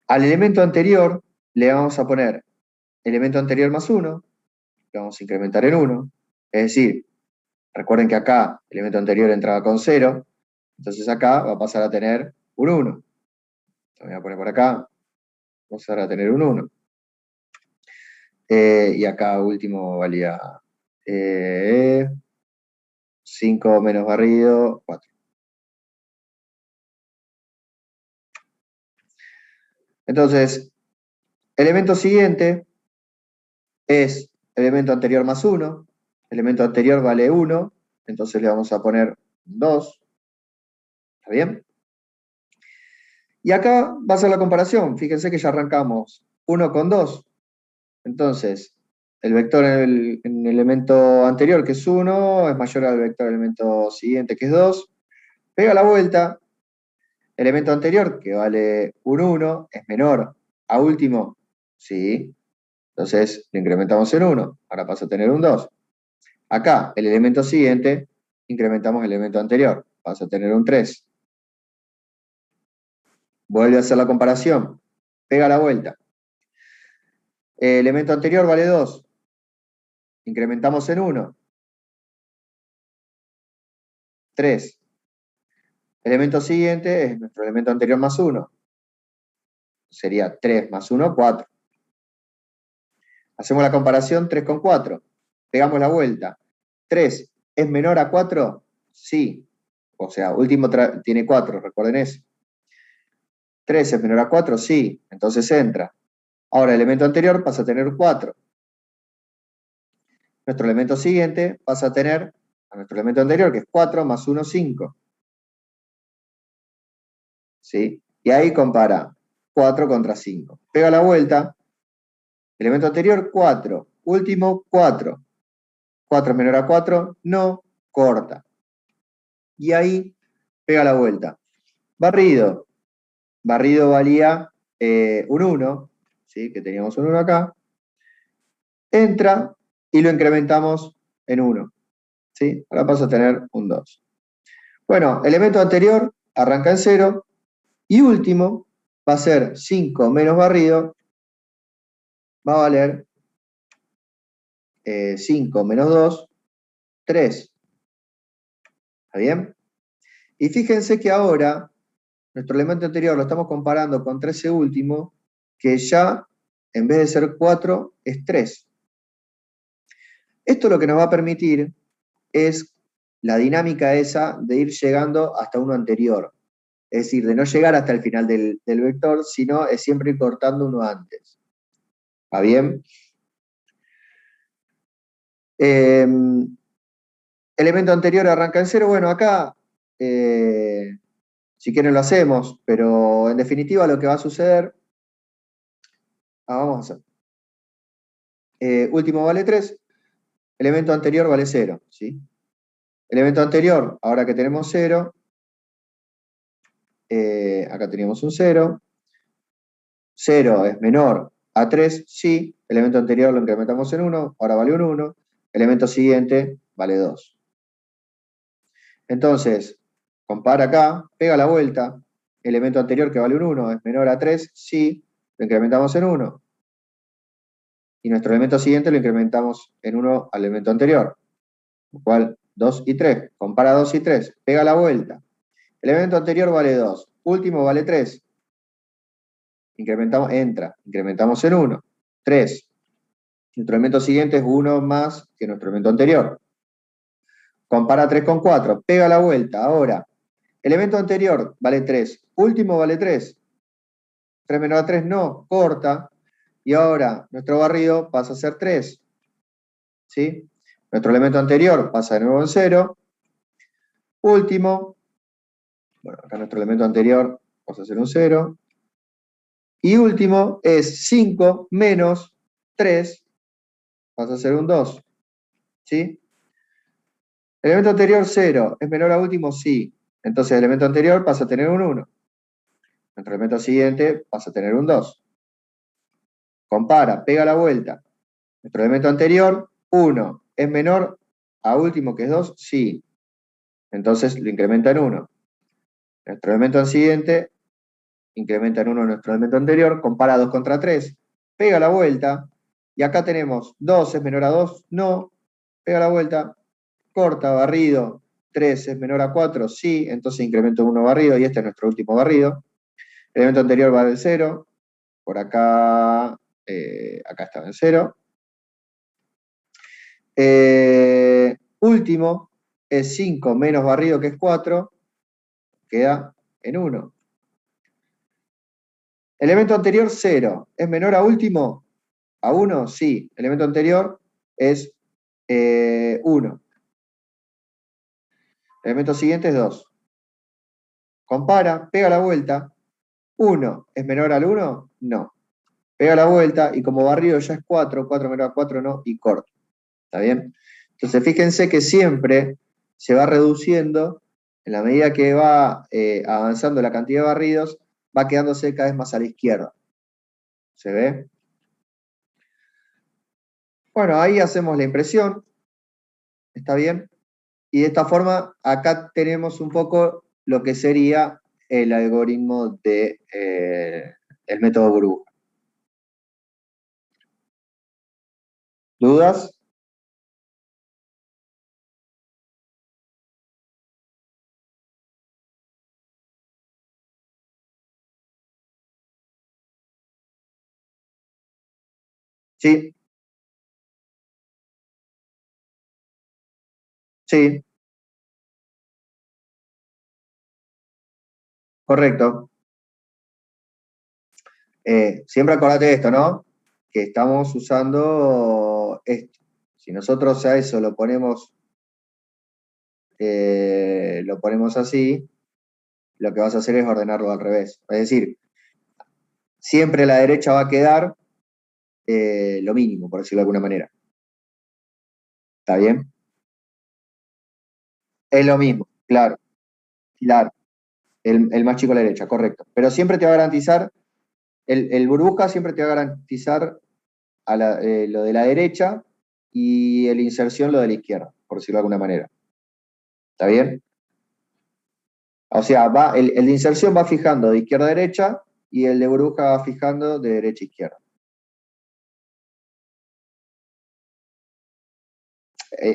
al elemento anterior le vamos a poner elemento anterior más 1, le vamos a incrementar en 1, es decir, recuerden que acá el elemento anterior entraba con 0, entonces acá va a pasar a tener un 1. Lo voy a poner por acá, vamos a tener un 1. Y acá último valía 5 menos barrido, 4. Entonces, Elemento siguiente es elemento anterior más 1. Elemento anterior vale 1, entonces le vamos a poner 2. ¿Está bien? Y acá va a ser la comparación. Fíjense que ya arrancamos 1 con 2. Entonces, el vector en el elemento anterior, que es 1, es mayor al vector del elemento siguiente, que es 2. Pega la vuelta. Elemento anterior, que vale un 1, es menor a último. Sí. Entonces, lo incrementamos en 1. Ahora pasa a tener un 2. Acá, el elemento siguiente, incrementamos el elemento anterior. Pasa a tener un 3. Vuelve a hacer la comparación. Pega la vuelta. El elemento anterior vale 2. Incrementamos en 1. 3. Elemento siguiente es nuestro elemento anterior más 1. Sería 3 más 1, 4. Hacemos la comparación 3 con 4. Pegamos la vuelta. 3 es menor a 4, sí. O sea, último tiene 4, recuerden eso. 3 es menor a 4, sí. Entonces entra. Ahora el elemento anterior pasa a tener 4. Nuestro elemento siguiente pasa a tener a nuestro elemento anterior, que es 4 más 1, 5. ¿Sí? Y ahí compara 4 contra 5. Pega la vuelta. Elemento anterior, 4. Último, 4. 4 es menor a 4, no, corta. Y ahí pega la vuelta. Barrido. Barrido valía un 1, ¿sí? Que teníamos un 1 acá. Entra y lo incrementamos en 1. ¿Sí? Ahora pasa a tener un 2. Bueno, elemento anterior arranca en 0. Y último va a ser 5 menos barrido. Va a valer 5 menos 2, 3. ¿Está bien? Y fíjense que ahora nuestro elemento anterior lo estamos comparando con 13 último, que ya en vez de ser 4 es 3. Esto lo que nos va a permitir es la dinámica esa de ir llegando hasta uno anterior. Es decir, de no llegar hasta el final del vector, sino es siempre ir cortando uno antes. ¿Está bien? Elemento anterior arranca en 0. Bueno, acá, si quieren lo hacemos, pero en definitiva lo que va a suceder, vamos a hacer. Último vale 3, elemento anterior vale 0, ¿sí? Elemento anterior, ahora que tenemos 0, acá teníamos un 0, 0 es menor a 3, sí, elemento anterior lo incrementamos en 1, ahora vale un 1, elemento siguiente vale 2. Entonces, compara acá, pega la vuelta, elemento anterior que vale un 1 es menor a 3, sí, lo incrementamos en 1. Y nuestro elemento siguiente lo incrementamos en 1 al elemento anterior. Lo cual, 2 y 3. Compara 2 y 3. Pega la vuelta. El elemento anterior vale 2. Último vale 3. Incrementamos, entra. Incrementamos en 1. 3. Nuestro elemento siguiente es 1 más que nuestro elemento anterior. Compara 3 con 4. Pega la vuelta. Ahora, elemento anterior vale 3. Último vale 3. 3 menor a 3 no. Corta. Y ahora nuestro barrido pasa a ser 3. ¿Sí? Nuestro elemento anterior pasa de nuevo en 0. Último. Bueno, acá nuestro elemento anterior pasa a ser un 0. Y último es 5 menos 3. Pasa a ser un 2. ¿Sí? Elemento anterior 0. ¿Es menor a último? Sí. Entonces el elemento anterior pasa a tener un 1. Nuestro elemento siguiente pasa a tener un 2. Compara, pega la vuelta. Nuestro elemento anterior, 1. ¿Es menor a último que es 2? Sí. Entonces lo incrementa en 1. Nuestro elemento siguiente incrementa en 1 nuestro elemento anterior, compara 2 contra 3, pega la vuelta, y acá tenemos 2 es menor a 2, no, pega la vuelta, corta, barrido, 3 es menor a 4, sí, entonces incremento en 1 barrido, y este es nuestro último barrido. El elemento anterior vale 0, por acá, acá estaba en 0. Último es 5 menos barrido que es 4, queda en 1. Elemento anterior, 0. ¿Es menor a último? ¿A 1? Sí. Elemento anterior es 1. Elemento siguiente es 2. Compara, pega la vuelta. 1, ¿es menor al 1? No. Pega la vuelta y como barrido ya es 4, 4 menor a 4 no, y corto. ¿Está bien? Entonces fíjense que siempre se va reduciendo, en la medida que va avanzando la cantidad de barridos, va quedándose cada vez más a la izquierda. ¿Se ve? Bueno, ahí hacemos la impresión. ¿Está bien? Y de esta forma, acá tenemos un poco lo que sería el algoritmo de el método burbuja. ¿Dudas? Sí. Sí, correcto. Siempre acordate de esto, ¿no? Que estamos usando esto. Si nosotros a eso lo ponemos así, lo que vas a hacer es ordenarlo al revés. Es decir, siempre la derecha va a quedar lo mínimo, por decirlo de alguna manera. ¿Está bien? Es lo mismo, claro, claro. El más chico a la derecha, correcto. Pero siempre te va a garantizar, el burbuja siempre te va a garantizar lo de la derecha y el inserción lo de la izquierda, por decirlo de alguna manera. ¿Está bien? O sea, el de inserción va fijando de izquierda a derecha y el de burbuja va fijando de derecha a izquierda.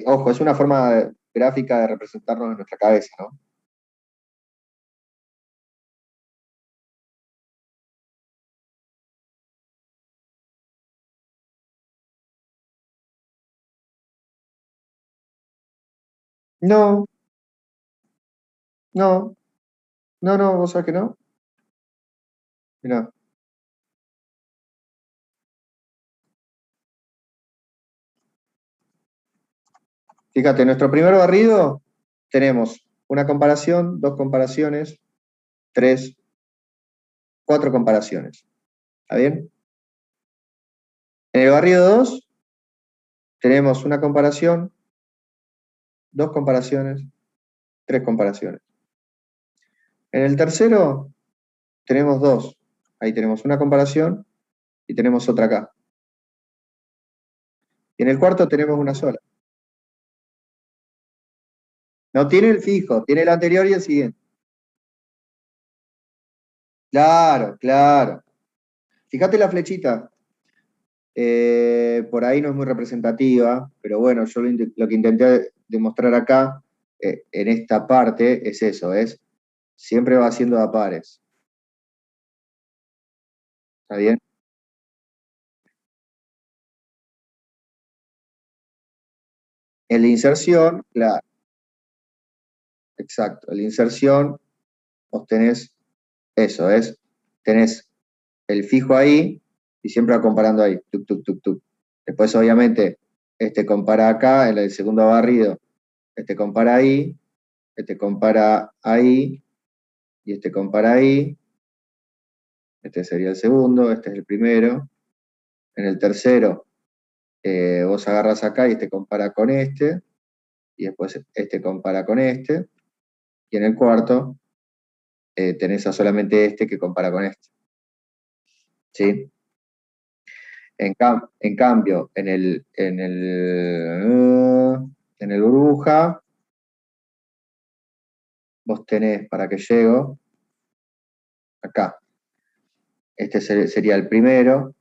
Ojo, es una forma gráfica de representarnos en nuestra cabeza, ¿no? No, no, no, vos sabés que no. Mirá. Fíjate, en nuestro primer barrido tenemos una comparación, 2 comparaciones, 3, 4 comparaciones. ¿Está bien? En el barrido 2 tenemos una comparación, 2 comparaciones, 3 comparaciones. En el tercero tenemos 2. Ahí tenemos una comparación y tenemos otra acá. Y en el cuarto tenemos una sola. No tiene el fijo, tiene el anterior y el siguiente. Claro, claro. Fíjate la flechita. Por ahí no es muy representativa, pero bueno, yo lo que intenté demostrar acá, en esta parte, es eso, siempre va haciendo a pares. ¿Está bien? El de inserción, claro, exacto. El de inserción, vos tenés eso, tenés el fijo ahí y siempre va comparando ahí, tuk, tuk, tuk, tuk. Después, obviamente, este compara acá, en el segundo barrido, este compara ahí, este compara ahí, y este compara ahí. Este sería el segundo, este es el primero. En el tercero, vos agarras acá y este compara con este, y después este compara con este. Y en el cuarto, tenés a solamente este que compara con este. ¿Sí? En cambio, en el burbuja, vos tenés, para que llego, acá. Este sería el primero.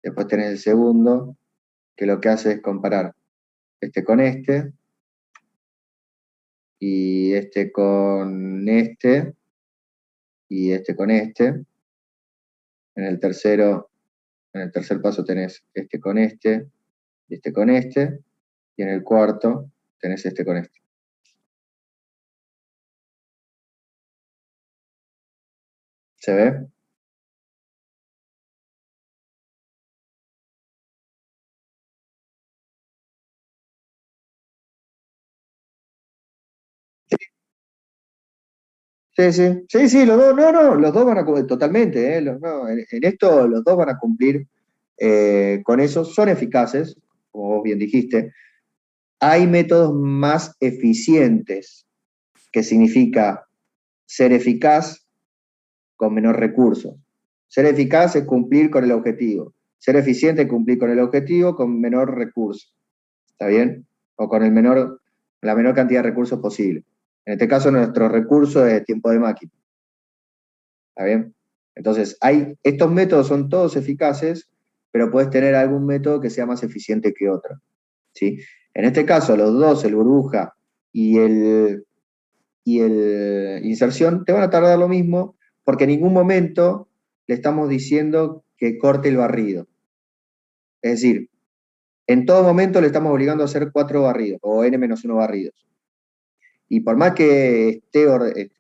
Después tenés el segundo, que lo que hace es comparar este con este, y este con este, y este con este. En el tercer paso tenés este con este, y este con este, y en el cuarto tenés este con este. ¿Se ve? Sí, sí, sí, sí, los dos, no, los dos van a cumplir totalmente, no, en esto los dos van a cumplir con eso, son eficaces, como vos bien dijiste. Hay métodos más eficientes, que significa ser eficaz con menor recursos. Ser eficaz es cumplir con el objetivo. Ser eficiente es cumplir con el objetivo con menor recurso. ¿Está bien? O con la menor cantidad de recursos posible. En este caso, nuestro recurso es tiempo de máquina. ¿Está bien? Entonces, estos métodos son todos eficaces, pero puedes tener algún método que sea más eficiente que otro. ¿Sí? En este caso, los dos, el burbuja y el inserción, te van a tardar lo mismo, porque en ningún momento le estamos diciendo que corte el barrido. Es decir, en todo momento le estamos obligando a hacer 4 barridos, o n-1 barridos. Y por más que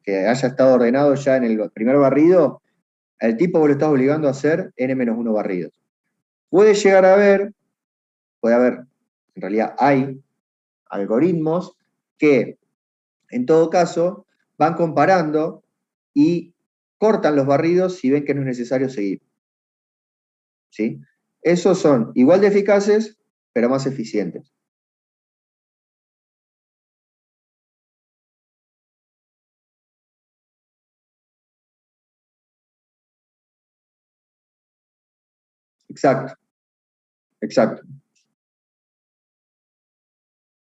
haya estado ordenado ya en el primer barrido, al tipo vos lo estás obligando a hacer n-1 barridos. Puede haber, en realidad hay algoritmos que, en todo caso, van comparando y cortan los barridos si ven que no es necesario seguir. ¿Sí? Esos son igual de eficaces, pero más eficientes. Exacto, exacto.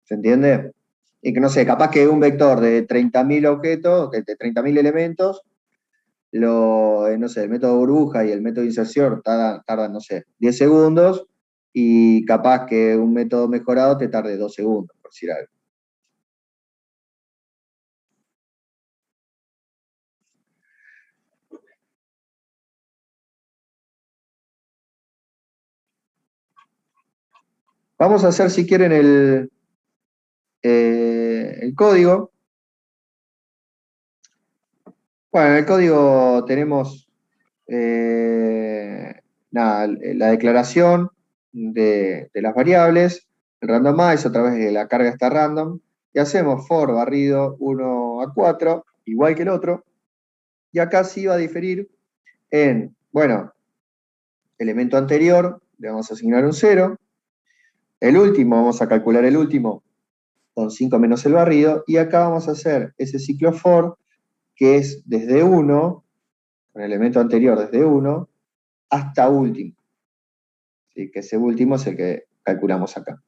¿Se entiende? Y que no sé, capaz que un vector de 30.000 objetos, de 30.000 elementos, no sé, el método burbuja y el método de inserción tardan, no sé, 10 segundos, y capaz que un método mejorado te tarde 2 segundos, por decir algo. Vamos a hacer, si quieren, el código. Bueno, en el código tenemos la declaración de las variables, el randomize a través de la carga está random, y hacemos for barrido 1 a 4, igual que el otro, y acá sí va a diferir en, bueno, elemento anterior, le vamos a asignar un 0, el último, vamos a calcular el último con 5 menos el barrido, y acá vamos a hacer ese ciclo for, que es desde 1, con el elemento anterior desde 1, hasta último. ¿Sí? Que ese último es el que calculamos acá.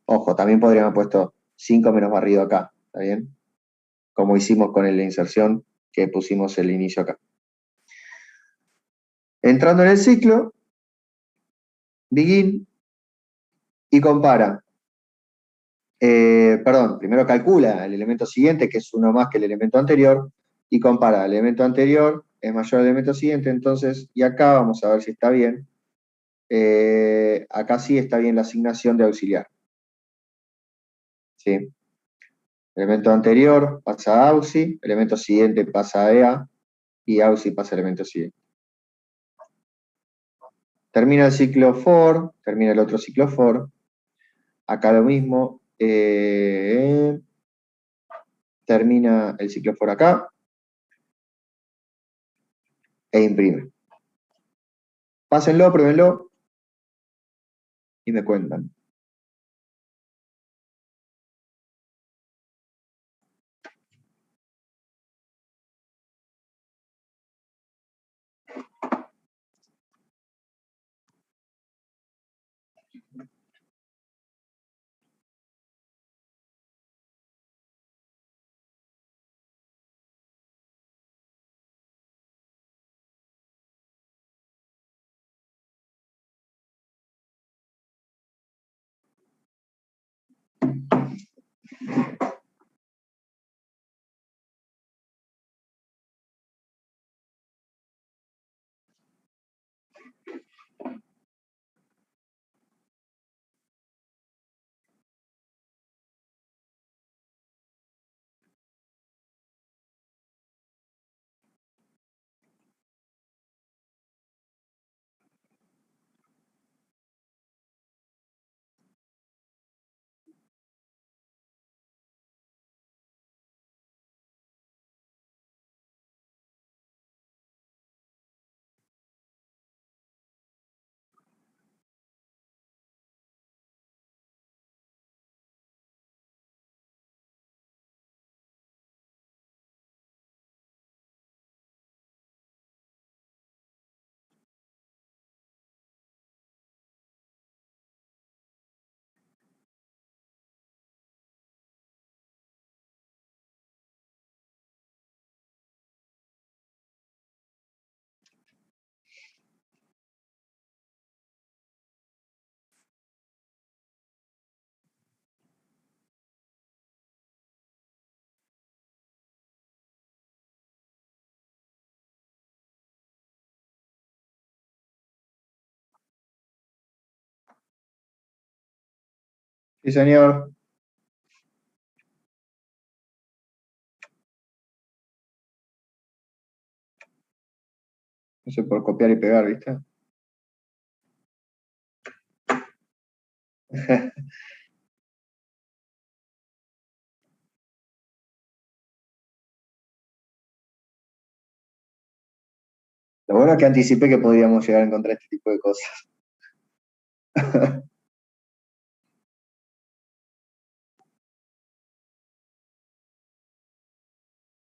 Ojo, también podríamos haber puesto 5 menos barrido acá, ¿está bien? Como hicimos con la inserción que pusimos el inicio acá. Entrando en el ciclo, begin y compara. Primero calcula el elemento siguiente, que es uno más que el elemento anterior, y compara. El elemento anterior es mayor al elemento siguiente, entonces, y acá vamos a ver si está bien. Acá sí está bien la asignación de auxiliar. ¿Sí? Elemento anterior pasa a AUXI, elemento siguiente pasa a EA, y AUXI pasa al elemento siguiente. Termina el ciclo for, termina el otro ciclo for. Acá lo mismo. Termina el ciclo for acá. E imprime. Pásenlo, pruébenlo. Y me cuentan. Sí, señor. No sé, por copiar y pegar, ¿viste? Lo bueno es que anticipé que podíamos llegar a encontrar este tipo de cosas.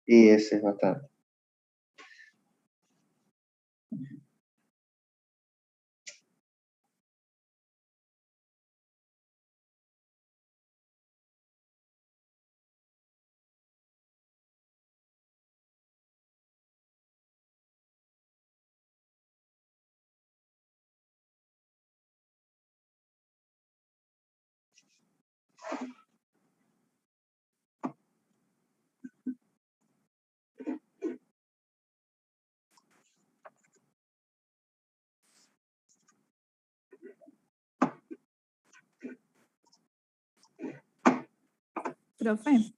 Y ese es bastante. Profe,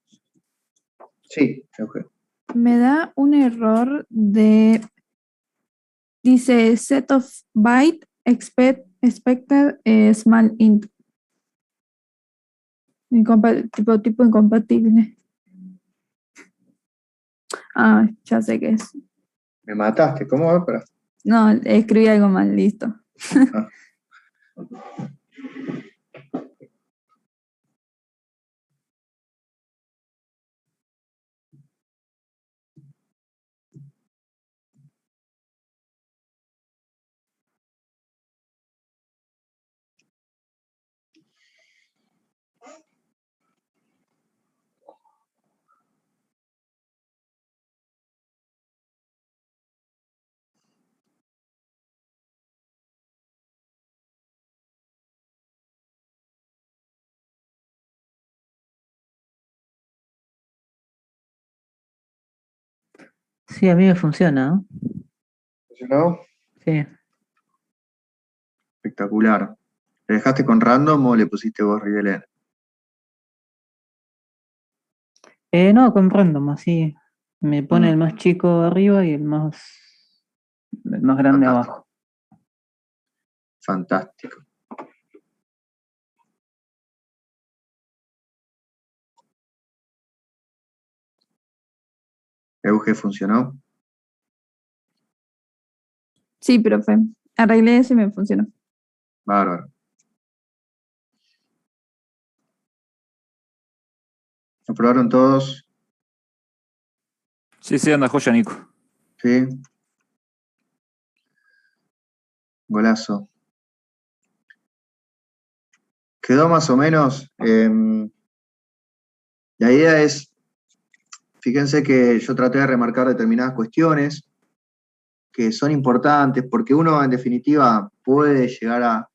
Sí, Eugenio. me da un error de, dice set of byte expected small int. Tipo incompatible. Ah, ya sé qué es. Me mataste, ¿cómo va? Pero, No, escribí algo mal, listo. ah. Sí, a mí me funciona, ¿no? ¿Funcionó? Sí. Espectacular. ¿Le dejaste con random o le pusiste vos Rivelén? No, con random, así. Me pone el Mm, más chico arriba y el más grande fantástico. abajo. Fantástico. Euge, ¿funcionó? Sí, profe. Arreglé eso y me funcionó. Bárbaro. ¿Aprobaron todos? Sí, anda joya, Nico. Sí. Golazo. Quedó más o menos. La idea es, fíjense que yo traté de remarcar determinadas cuestiones que son importantes porque uno en definitiva puede llegar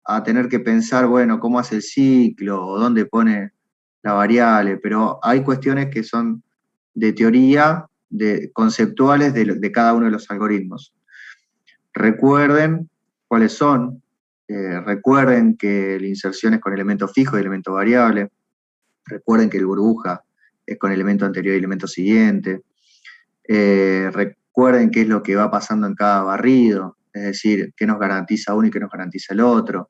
a tener que pensar, bueno, cómo hace el ciclo o dónde pone la variable, pero hay cuestiones que son de teoría, conceptuales de cada uno de los algoritmos. Recuerden cuáles son, recuerden que la inserción es con elemento fijo y elemento variable, recuerden que el burbuja es con elemento anterior y elemento siguiente, recuerden qué es lo que va pasando en cada barrido, es decir, qué nos garantiza uno y qué nos garantiza el otro.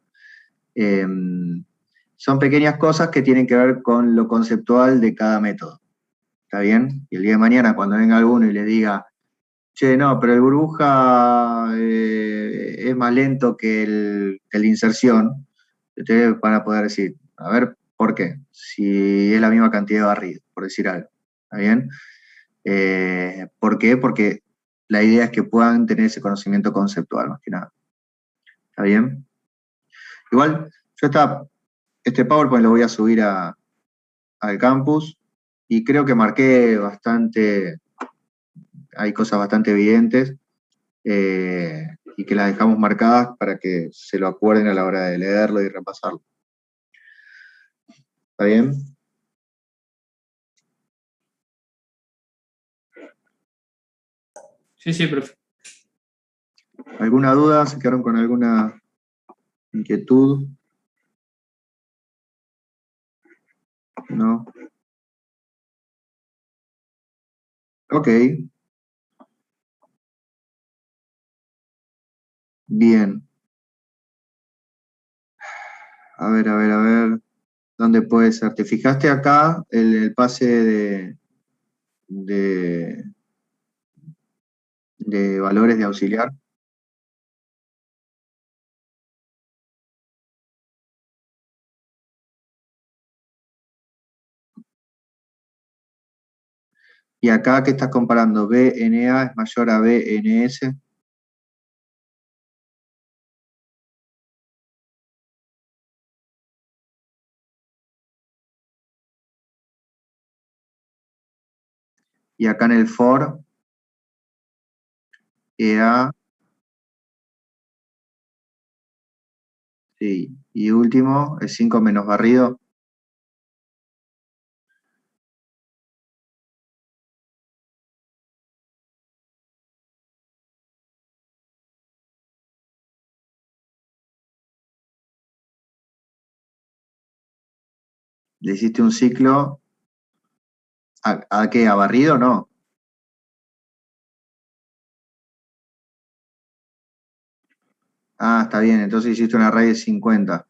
Son pequeñas cosas que tienen que ver con lo conceptual de cada método. ¿Está bien? Y el día de mañana, cuando venga alguno y le diga, che, no, pero el burbuja es más lento que el inserción, ustedes van a poder decir, a ver, ¿por qué? Si es la misma cantidad de barridos, por decir algo. ¿Está bien? ¿Por qué? Porque la idea es que puedan tener ese conocimiento conceptual, más que nada. ¿Está bien? Igual, yo este PowerPoint lo voy a subir al campus y creo que marqué bastante, hay cosas bastante evidentes y que las dejamos marcadas para que se lo acuerden a la hora de leerlo y repasarlo. ¿Está bien? Sí, sí, profe. ¿Alguna duda? ¿Se quedaron con alguna inquietud? No. Ok. Bien. A ver. ¿Dónde puede ser? ¿Te fijaste acá el pase de, de valores de auxiliar? Y acá, ¿qué estás comparando? BNA es mayor a BNS. Y acá en el for, EA, sí. Y último, el 5 menos barrido. ¿Le hiciste un ciclo? ¿A qué? ¿A barrido? No. Ah, está bien, entonces hiciste un array de 50.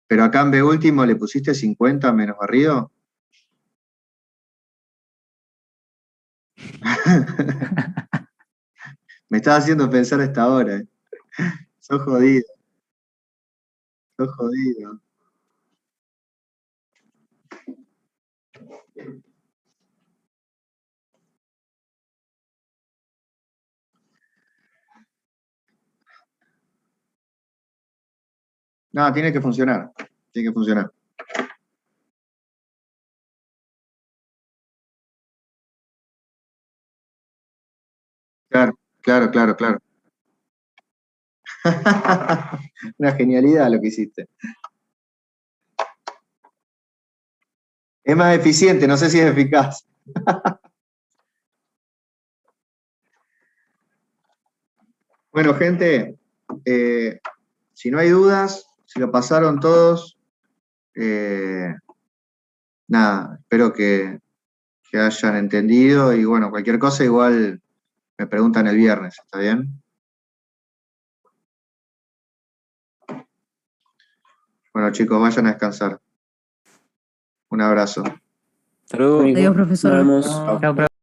Pero acá en B último le pusiste 50 menos barrido. Me estás haciendo pensar a esta hora. Sos jodido, sos jodido. No, tiene que funcionar. Tiene que funcionar. Claro. Una genialidad lo que hiciste. Es más eficiente, no sé si es eficaz. Bueno, gente, si no hay dudas, si lo pasaron todos, nada, espero que hayan entendido y bueno, cualquier cosa igual me preguntan el viernes, ¿está bien? Bueno, chicos, vayan a descansar. Un abrazo. Saludos. Adiós, profesor. Chao, profe.